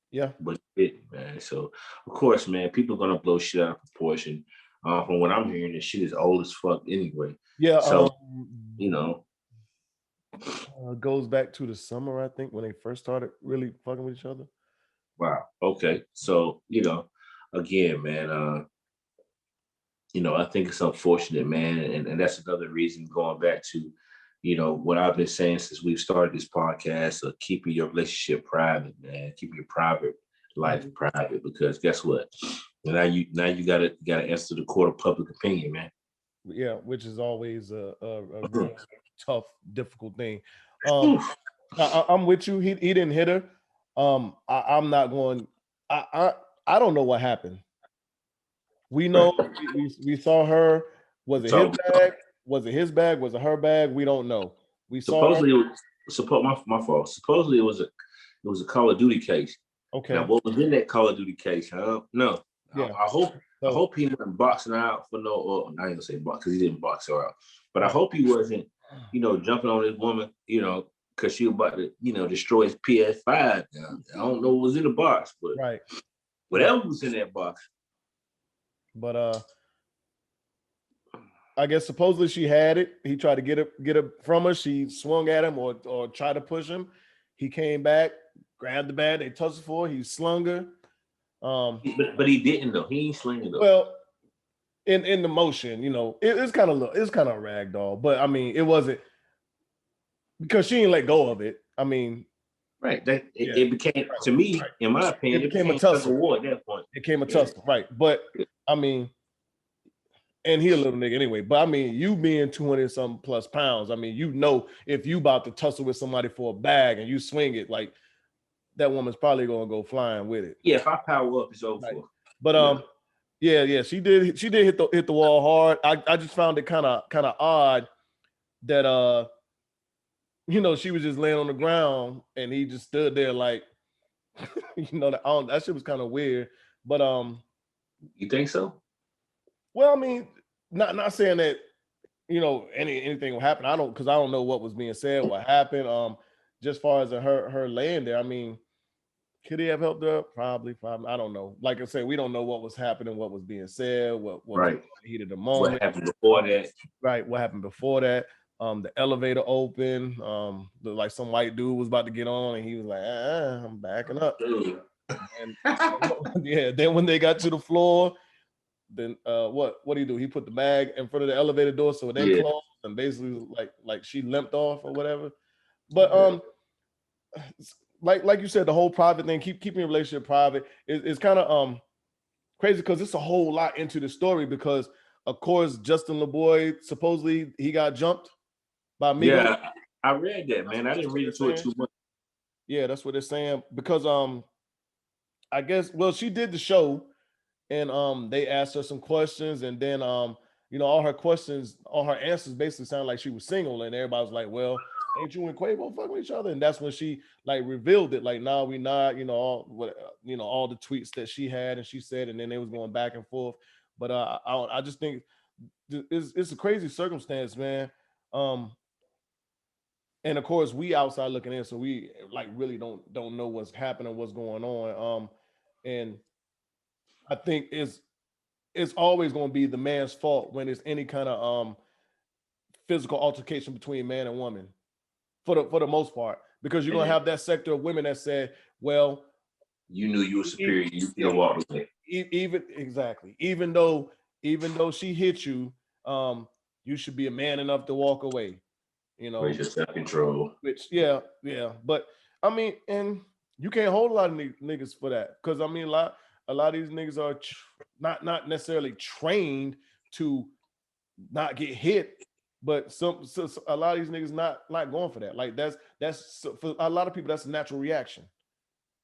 Yeah. But he didn't, man. So, of course, man, people are going to blow shit out of proportion. From what I'm hearing, this shit is old as fuck anyway. Yeah. So, you know. Goes back to the summer, I think, when they first started really fucking with each other. Wow. Okay. So, you know, again, man, you know, I think it's unfortunate, man. And that's another reason going back to, you know, what I've been saying since we've started this podcast of keeping your relationship private, man. Keeping your private life private, because guess what? Now you gotta answer the court of public opinion, man. Yeah, which is always a really tough, difficult thing. I'm with you. He didn't hit her. I'm not going. I don't know what happened. We know we saw her. Was it his bag? Was it his bag? Was it her bag? We don't know. We supposedly saw her. My fault. Supposedly it was a Call of Duty case. Okay. Now what was in that Call of Duty case? No. Yeah. I hope he wasn't boxing her out for no. I ain't gonna say box because he didn't box her out. But I hope he wasn't, you know, jumping on this woman, you know, because she was about to, you know, destroy his PS5. I don't know what was in the box, but right. Whatever was in that box. But I guess supposedly she had it. He tried to get it from her. She swung at him or tried to push him. He came back, grabbed the bag. They tussled for her. He slung her. But he didn't though. He ain't slinging though. Well, in the motion, you know, it's kind of a rag doll. But I mean, it wasn't because she didn't let go of it. I mean, right. It became to me, in my opinion, it became a tussle war at that point. It became a tussle, right? But I mean. And he a little nigga anyway. But I mean, you being 200-something plus pounds, I mean, you know, if you about to tussle with somebody for a bag and you swing it, like that woman's probably gonna go flying with it. Yeah, if I power up, it's over. Right. But yeah, she did hit the wall hard. I just found it kind of odd that you know, she was just laying on the ground and he just stood there like, you know, that shit was kind of weird. But you think so? Well, I mean, not saying that, you know, anything will happen. I don't know what was being said, what happened. Just far as her laying there, I mean, could he have helped her? Probably. I don't know. Like I said, we don't know what was happening, what was being said, what was the heat of the moment. What happened before that? Right. What happened before that? The elevator opened. Like some white dude was about to get on, and he was like, I'm backing up. And yeah, then when they got to the floor, then what did he do? He put the bag in front of the elevator door so it didn't close, and basically like she limped off or whatever. But like you said, the whole private thing, keeping your relationship private is kind of crazy because it's a whole lot into the story because of course Justin LeBoy supposedly he got jumped by Migos. Yeah, I read that, man. I didn't read into it too much. Yeah, that's what they're saying because I guess she did the show and they asked her some questions and then you know all her answers basically sounded like she was single and everybody was like, well, ain't you and Quavo fucking each other? And that's when she like revealed it, like, no, we not, you know, all the tweets that she had and she said, and then they was going back and forth. But I just think it's a crazy circumstance, man. And of course we outside looking in, so we like really don't know what's happening, what's going on. And I think it's always going to be the man's fault when there's any kind of physical altercation between man and woman, for the most part, because you're gonna have that sector of women that said, well, you knew you were superior, you could walk away. Even though she hit you, you should be a man enough to walk away. You know, your self-control. Which yeah. But I mean, and you can't hold a lot of niggas for that, because I mean, a lot of these niggas are not necessarily trained to not get hit, but a lot of these niggas not going for that. Like that's for a lot of people, that's a natural reaction.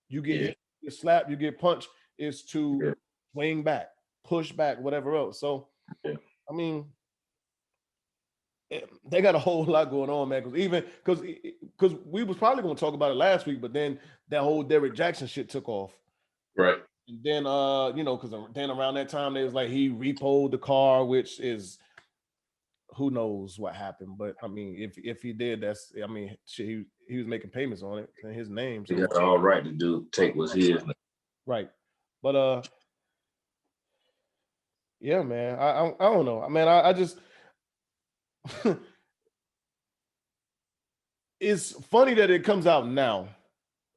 You get hit, you get slapped, you get punched, is to swing back, push back, whatever else. So I mean, they got a whole lot going on, man. Because we was probably going to talk about it last week, but then that whole Derrick Jackson shit took off. Right. And then you know, because then around that time they was like he repoed the car, which is who knows what happened. But I mean, if he did, that's, I mean, shit, he was making payments on it in his name. So he got all right to take what's his. Right. But yeah, man. I don't know. I mean, I just it's funny that it comes out now,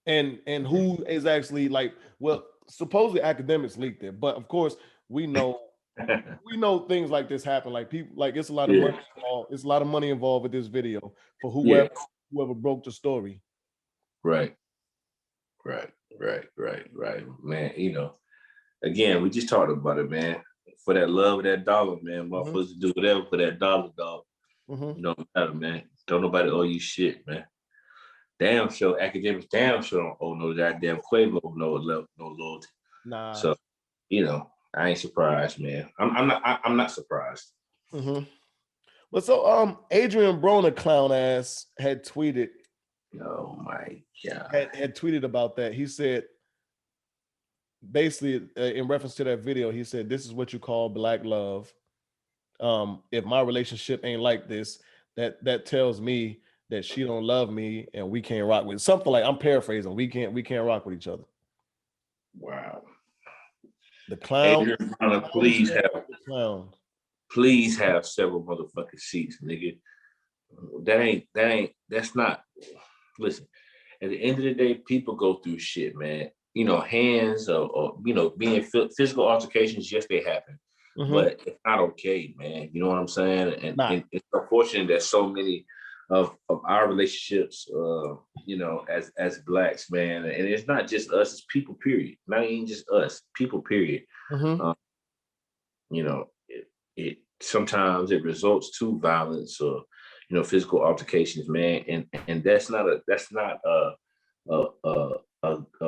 and who is actually like, well, supposedly academics leaked it, but of course we know things like this happen. Like people, like it's a lot of money involved. It's a lot of money involved with this video for whoever broke the story. Right. Man, you know, again, we just talked about it, man. For that love of that dollar, man, motherfuckers do whatever for that dollar, dog. You know, man. Don't nobody owe you shit, man. Damn sure academics, damn sure don't owe no goddamn Quavo no loyalty. Nah. So, you know, I ain't surprised, man. I'm not surprised. But so Adrian Broner clown ass had tweeted. Oh my God. Had tweeted about that. He said, basically, in reference to that video, he said, "This is what you call black love. If my relationship ain't like this, that tells me that she don't love me and we can't rock with." Something like, I'm paraphrasing, we can't rock with each other. Wow. The clown. Adrian, please have several motherfucking seats, nigga. That's not. Listen, at the end of the day, people go through shit, man. You know, hands or you know, being physical altercations, yes, they happen. But it's not okay, man. You know what I'm saying? And it's unfortunate that so many of our relationships, you know, as blacks, man, and it's not just us, it's people, period. Not even just us, people, period. You know, it sometimes it results to violence or, you know, physical altercations, man, and that's not a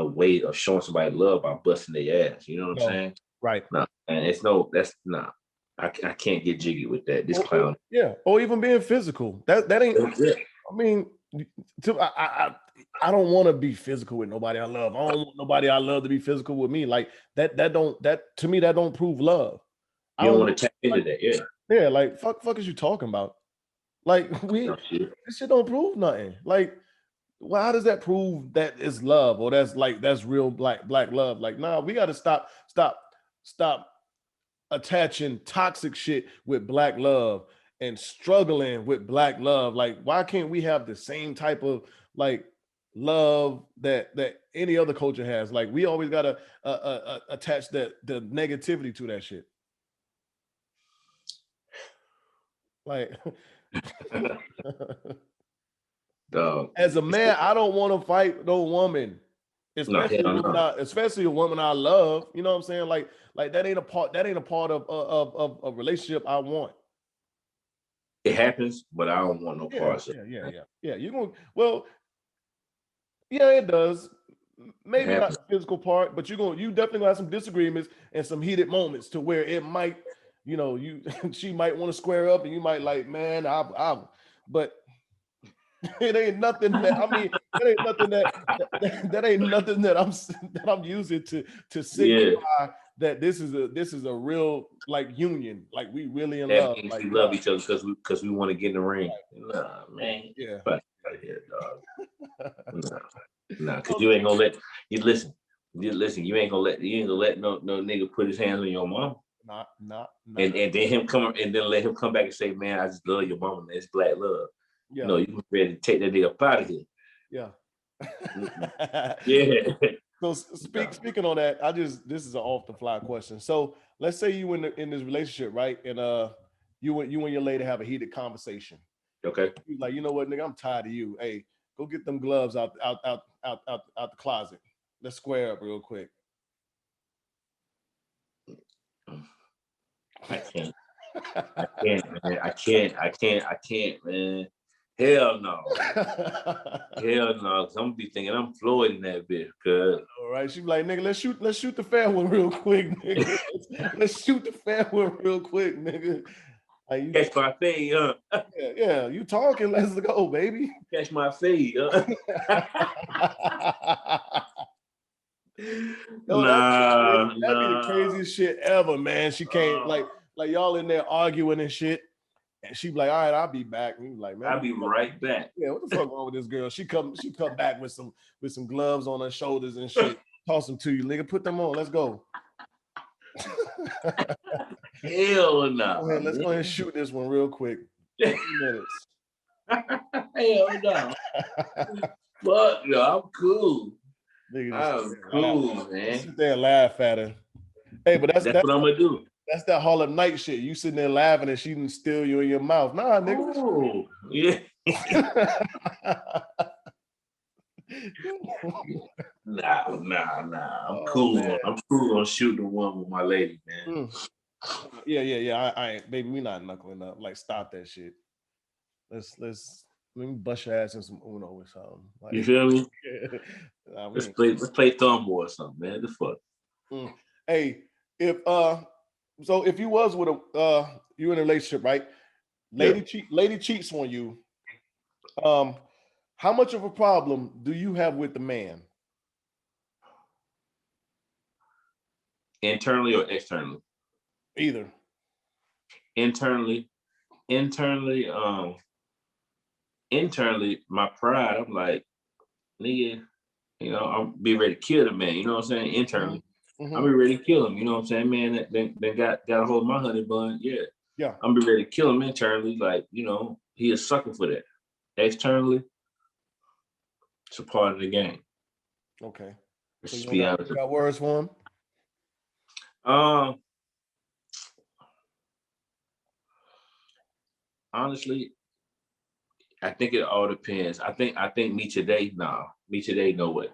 way of showing somebody love by busting their ass. You know what I'm saying? Right. No, and that's not. I can't get jiggy with that. This clown. Yeah, or even being physical. That ain't. I mean, I don't want to be physical with nobody I love. I don't want nobody I love to be physical with me. Like that to me, that don't prove love. You don't want to tap into that, yeah. Yeah, like fuck is you talking about? Like this shit don't prove nothing. Like, well, how does that prove that it's love or that's real black love? Like, nah, we got to stop attaching toxic shit with black love and struggling with black love. Like, why can't we have the same type of like love that any other culture has? Like, we always gotta attach the negativity to that shit. Like, as a man, I don't want to fight no woman, especially especially a woman I love. You know what I'm saying? Like that ain't a part of a relationship I want. It happens, but I don't want no parts. Yeah. You're gonna it does. Maybe not the physical part, but you definitely gonna have some disagreements and some heated moments to where it might, she might want to square up and you might like, man, but it ain't nothing that that ain't nothing that I'm using to signify that this is a real like union, like we really in love. Like, we love each other because we want to get in the ring. Nah, man. Yeah. Fuck out of here, dog. Nah, because you ain't gonna let you listen. You ain't gonna let no nigga put his hands on your mom. Nah. And then let him come back and say, man, I just love your mama, man. It's black love. Yeah. You ready to take that nigga up out of here. Yeah. Yeah. So speaking on that, this is an off the fly question. So let's say you in this relationship, right? And you and your lady have a heated conversation. Okay. You're like, you know what, nigga, I'm tired of you. Hey, go get them gloves out the closet. Let's square up real quick. I can't, man. I can't, man. Hell no. Hell no. Cause I'm gonna be thinking I'm Floyd in that bitch. Cause all right, she be like, nigga, let's shoot the fair one real quick, nigga. Let's shoot the fair one real quick, nigga. Like, catch my fade, huh? Yeah, you talking, let's go, baby. Catch my fade, huh? That'd be the craziest shit ever, man. She came like y'all in there arguing and shit. And she be like, all right, I'll be back. And like, man, I'll be right back. Yeah, what the fuck wrong with this girl? She come back with some gloves on her shoulders and shit. Toss them to you, nigga. Put them on. Let's go. Hell no. Let's go ahead and shoot this one real quick. 2 minutes. Hell no. Fuck no, I'm cool. I'm cool, man. Sit there and laugh at her. Hey, but that's what I'm gonna do. That's that Harlem Night shit. You sitting there laughing and she didn't steal you in your mouth. Nah, nigga. Oh, yeah. Nah. I'm cool. Man. I'm cool on shooting the one with my lady, man. Yeah. I ain't, baby. We not knuckling up. Like, stop that shit. Let me bust your ass in some Uno or something. Like, you feel me? Let's play Thumbo or something, man. The fuck. Hey, if you was with you in a relationship, right? Lady cheats on you. How much of a problem do you have with the man? Internally or externally? Either. Internally, my pride, I'm like, nigga, I'm be ready to kill the man, you know what I'm saying? Internally. Mm-hmm. I'm be ready to kill him, you know what I'm saying? Man, that got a hold of my honey bun, yeah. I'm be ready to kill him internally, like, he is sucker for that. Externally, it's a part of the game. Okay. So you got words for him? Honestly, I think it all depends. I think me today, no way.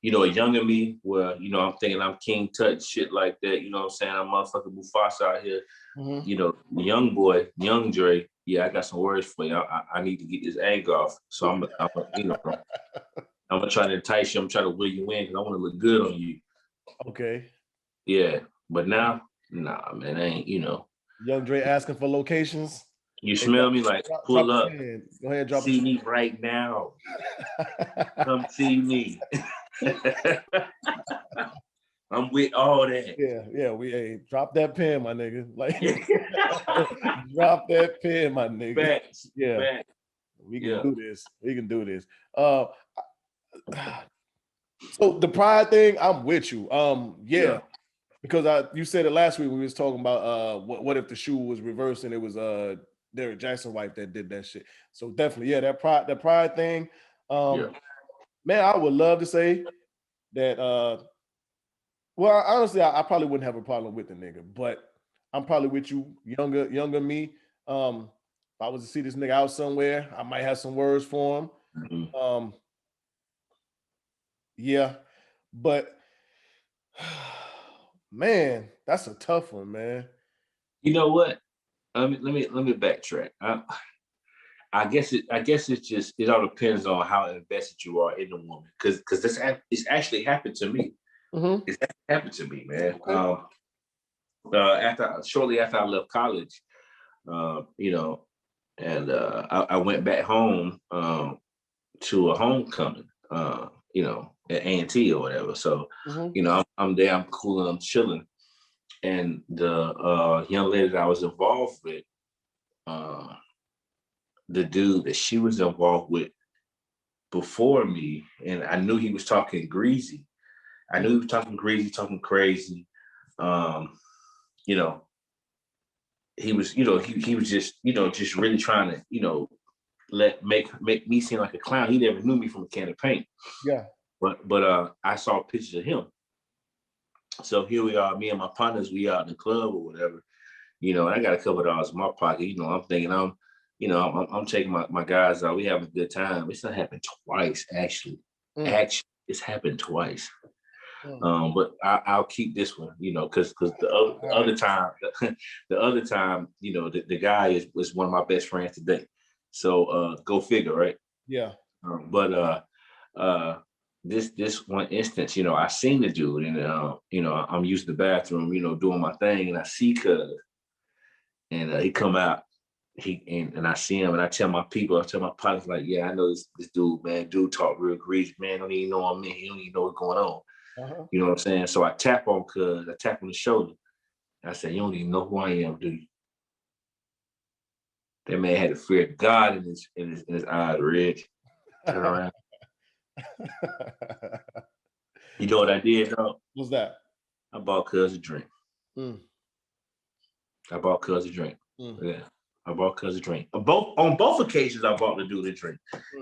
A younger me, where, I'm thinking I'm King Tut, shit like that, you know what I'm saying? I'm motherfucking Mufasa out here. Mm-hmm. Young boy, young Dre, I got some words for you. I need to get this anger off. So I'm gonna try to entice you. I'm trying to will you in because I want to look good on you. Okay. Yeah, but now, nah, man, I ain't, Young Dre asking for locations. You smell me? Like, pull up. Go ahead, drop see me right now. Come see me. I'm with all that. Yeah. We drop that pen, my nigga. Like, drop that pen, my nigga. Facts. Yeah. Facts. We can do this. We can do this. So the pride thing, I'm with you. Yeah. Because you said it last week when we was talking about what if the shoe was reversed and it was Derek Jackson's wife that did that shit. So definitely, yeah, that pride thing. Man, I would love to say that well, honestly, I probably wouldn't have a problem with the nigga, but I'm probably with you, younger me. If I was to see this nigga out somewhere, I might have some words for him. Mm-hmm. Yeah, but man, that's a tough one, man. You know what? Let me backtrack. I guess it all depends on how invested you are in the woman, because it's actually happened to me. Mm-hmm. It's happened to me, man. Okay. Shortly after I left college, and I went back home to a homecoming, at A&T or whatever. So, I'm there, I'm cool, I'm chilling, and the young lady that I was involved with, the dude that she was involved with before me, and I knew he was talking greasy. I knew he was talking greasy, talking crazy. He was, he was just, just really trying to, make me seem like a clown. He never knew me from a can of paint. Yeah. But I saw pictures of him. So here we are, me and my partners, we out in the club or whatever, and I got a couple of dollars in my pocket. I'm thinking I'm taking my guys out. We having a good time. It's not happened twice, actually. Actually, it's happened twice. But I'll keep this one, because the other time, the guy was one of my best friends today. So go figure, right? Yeah. But this one instance, I seen the dude, and I'm using the bathroom, doing my thing, and I see Cuz, and he come out, and I see him, and I tell my partners, like, yeah, I know this dude, man. Dude talk real greasy, man. Don't even know I'm in. He don't even know what's going on. You know what I'm saying? So I tap on Cuz, I tap on the shoulder. I said, you don't even know who I am, do you? That man had the fear of God in his eyes, Rich. Turn around. You know what I did, though? What's that? I bought Cuz a drink. I bought Cuz a drink. Yeah. I bought Cuz a drink. On both occasions, I bought the dude a drink.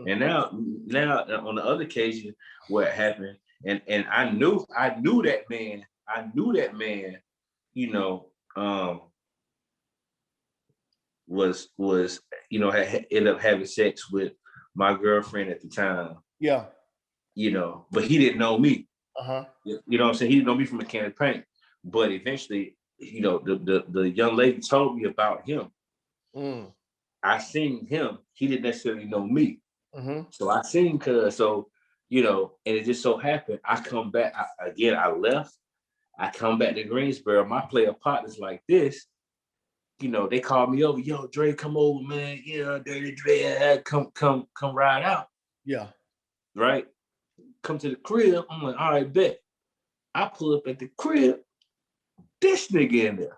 And now on the other occasion where it happened, and I knew that man, was had ended up having sex with my girlfriend at the time. Yeah. But he didn't know me. You know what I'm saying? He didn't know me from a can of paint. But eventually, the young lady told me about him. I seen him. He didn't necessarily know me. So I seen Cuz. So, and it just so happened, I come back. I left. I come back to Greensboro. My player partners like this, they called me over. Yo, Dre, come over, man. Dirty Dre, come ride out. Yeah. Right? Come to the crib. I'm like, all right, bet. I pull up at the crib. This nigga in there.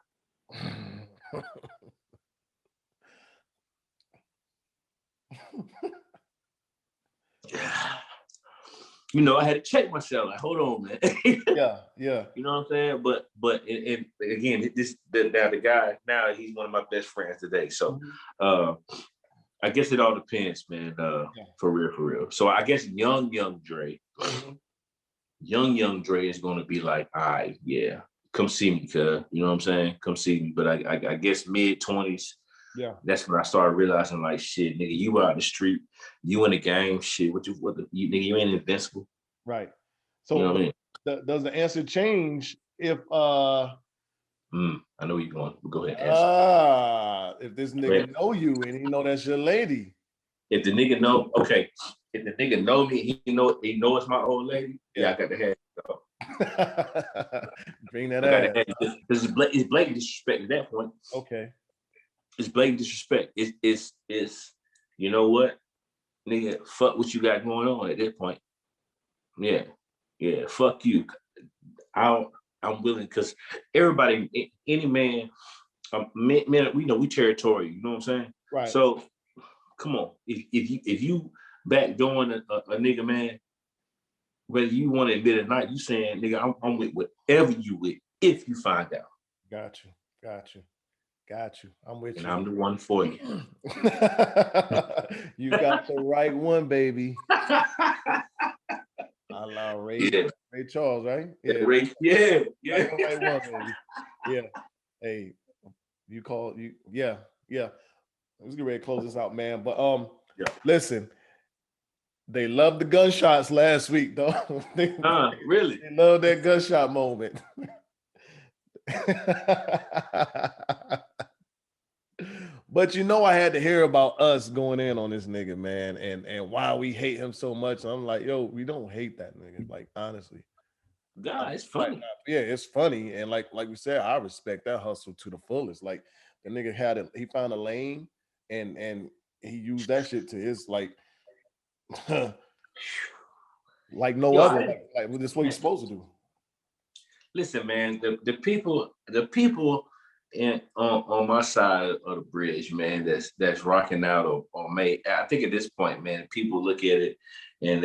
I had to check myself. Like, hold on, man. Yeah. You know what I'm saying? But again, the guy now, he's one of my best friends today. So I guess it all depends, man. For real. So I guess young Dre, young Dre is going to be like, all right, yeah, come see me, cuz. You know what I'm saying? Come see me. But I guess mid-20s. Yeah, that's when I started realizing, like, shit, nigga, you out in the street, you in the game, shit. Nigga, you ain't invincible. Right. So, you know what I mean? Does the answer change if I know where you're going. Go ahead. Answer. If this nigga know you and he know that's your lady. If the nigga know, okay. If the nigga know me, he know it's my old lady. Yeah, I got to have it. Bring that ass. It's blatant disrespect at that point. Okay. It's blatant disrespect. It's you know what, nigga, fuck what you got going on at that point. Yeah, fuck you. I I'm willing, because everybody, any man, man, we know we territorial. You know what I'm saying? Right. So come on, if you backdooring a nigga, man, whether you want to admit it or not, you saying, nigga, I'm with whatever you with if you find out. Got you. I'm with and you. And I'm the one for you. You got the right one, baby. I allow Ray Charles, right? Yeah. Ray, yeah. The right one, baby. Yeah. Hey, you call you, yeah. Let's get ready to close this out, man. But listen, they loved the gunshots last week, though. Really? They love that gunshot moment. But I had to hear about us going in on this nigga, man, and why we hate him so much. I'm like, yo, we don't hate that nigga. Like, honestly. God, it's funny. Yeah, it's funny. And like we said, I respect that hustle to the fullest. Like, the nigga he found a lane and he used that shit to his like like no other. Like this is what he's supposed to do. Listen, man, the people on my side of the bridge, man, that's rocking out or made. I think at this point, man, people look at it and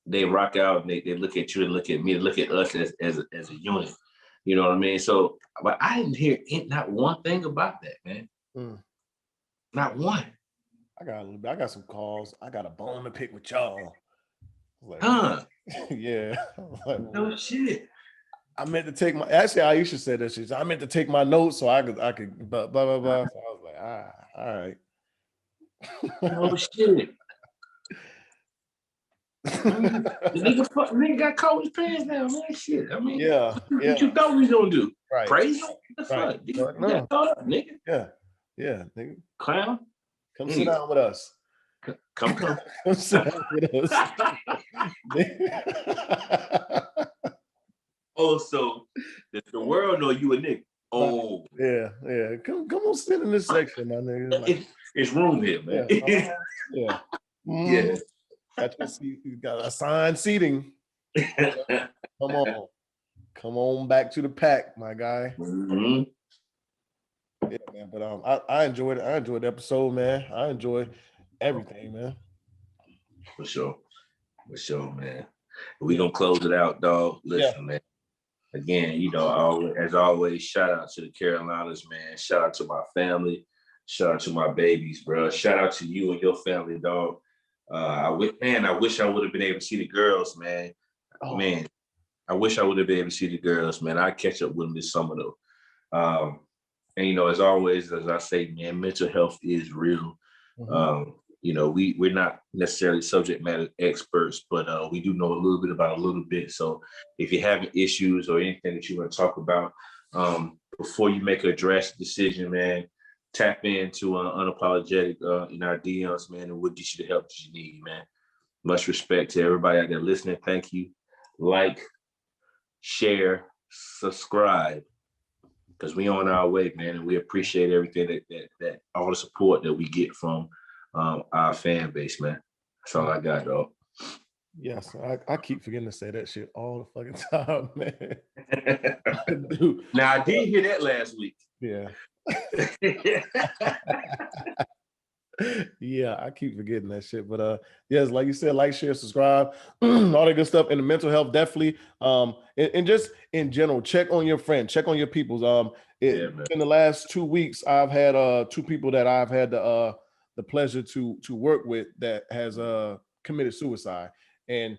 they rock out and they look at you and look at me and look at us as a unit. You know what I mean? So, but I didn't hear not one thing about that, man. Not one. I got some calls. I got a bone to pick with y'all. Like, yeah. Like, no shit. I meant to take my. Actually, Aisha said that shit. I meant to take my notes so I could blah blah blah. So I was like, all right. No shit. The nigga got caught with his pants down, man. Shit. I mean, what you thought we was gonna do? Right. Praise him? What the fuck? Nigga, no. got caught up, nigga. Yeah, nigga. Clown. Come sit down with us. Come. Come sit down with us. Oh, so the world know you a nigga. Oh, yeah. Come on, sit in this section, my nigga. Like, it's room here, man. Yeah. Yeah. You got assigned seating. Come on back to the pack, my guy. Mm-hmm. Yeah, man. But I enjoyed it. I enjoyed the episode, man. I enjoyed everything, man. For sure, man. We gonna close it out, dog. Listen, man. Again, as always, shout out to the Carolinas, man. Shout out to my family. Shout out to my babies, bro. Shout out to you and your family, dog. I wish I would have been able to see the girls, man. Oh. Man, I wish I would have been able to see the girls, man. I'd catch up with them this summer, though. And, as always, as I say, man, mental health is real. Mm-hmm. We're not necessarily subject matter experts, but we do know a little bit about a little bit. So if you're having issues or anything that you want to talk about, before you make a drastic decision, man, tap into Unapologetic in our DMs, man, and we'll get you the help that you need, man. Much respect to everybody out there listening. Thank you. Like, share, subscribe, because we on our way, man, and we appreciate everything that all the support that we get from our fan base, man. That's all I got, dog. Yes, I keep forgetting to say that shit all the fucking time, man. Dude. Now, I did hear that last week. Yeah. Yeah, I keep forgetting that shit. But yes, like you said, like, share, subscribe, all that good stuff. And the mental health, definitely. And just in general, check on your friends, check on your peoples. In the last 2 weeks, I've had 2 people that I've had the pleasure to work with that has committed suicide. And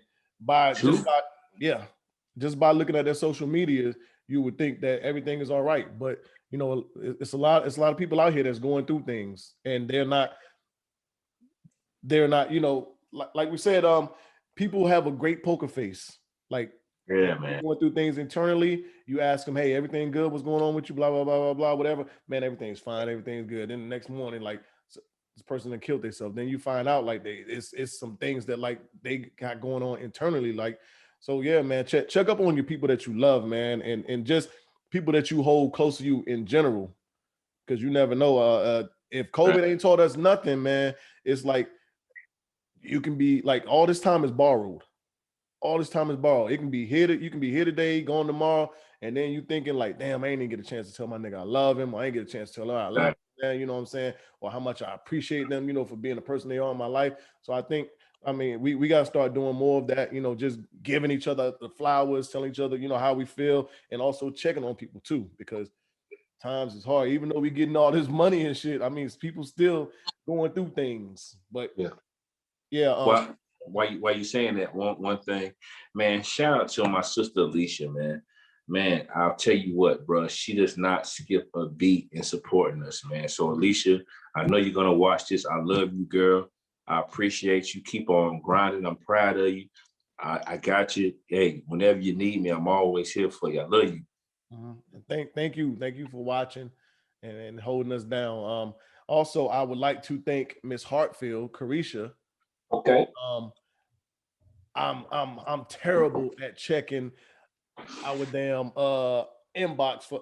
just by looking at their social media, you would think that everything is all right. But it's a lot of people out here that's going through things, and they're not, like we said, people have a great poker face. Like, man, going through things internally, you ask them, hey, everything good? What's going on with you? Blah, blah, blah, blah, blah, whatever. Man, everything's fine. Everything's good. Then the next morning, like, this person that killed themselves. Then you find out like it's some things that like they got going on internally. Like, so yeah, man, check up on your people that you love, man, and just people that you hold close to you in general, because you never know. If COVID ain't taught us nothing, man, it's like you can be like, all this time is borrowed. all this time is borrowed. It can be here. You can be here today, gone tomorrow, and then you thinking like, damn, I ain't even get a chance to tell my nigga I love him. Or I ain't get a chance to tell her I love him. You know what I'm saying? Or how much I appreciate them, you know, for being the person they are in my life. So I think, I mean, we got to start doing more of that, you know, just giving each other the flowers, telling each other, you know, how we feel, and also checking on people too, because times is hard. Even though we getting all this money and shit, I mean, people still going through things. But yeah. Well, while you saying that, one thing, man, shout out to my sister Alicia, man. Man, I'll tell you what, bro, she does not skip a beat in supporting us, man. So Alicia, I know you're gonna watch this. I love you, girl. I appreciate you. Keep on grinding. I'm proud of you. I got you. Hey, whenever you need me, I'm always here for you. I love you. Thank you for watching and holding us down. Also, I would like to thank Miss Hartfield, Carisha. Okay. I'm terrible at checking our damn inbox for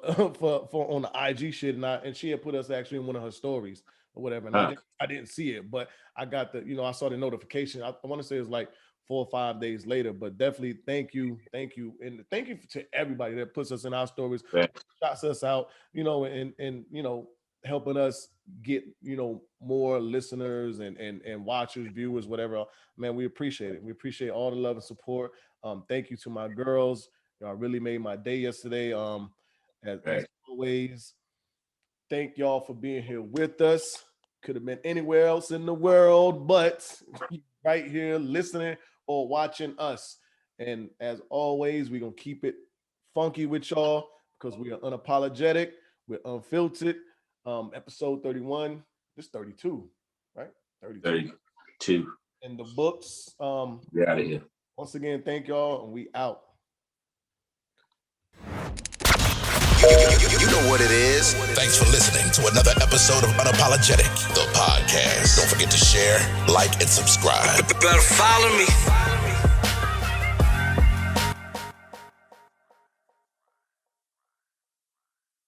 on the IG shit, and she had put us actually in one of her stories or whatever, and I didn't see it, but I got the, you know, I saw the notification. I want to say it's like 4 or 5 days later, but definitely thank you, and thank you to everybody that puts us in our stories, shots us out, you know, and you know, helping us get, you know, more listeners and watchers, viewers, whatever. Man, we appreciate it. We appreciate all the love and support. Thank you to my girls. Y'all really made my day yesterday. As always, thank y'all for being here with us. Could have been anywhere else in the world, but right here listening or watching us. And as always, we're gonna keep it funky with y'all because we are unapologetic, we're unfiltered. Episode 31, this 32, right? 32 in the books. Get out of here. Once again, thank y'all, and we out. You know what it is. Thanks for listening to another episode of Unapologetic, the podcast. Don't forget to share, like, and subscribe. Better follow me.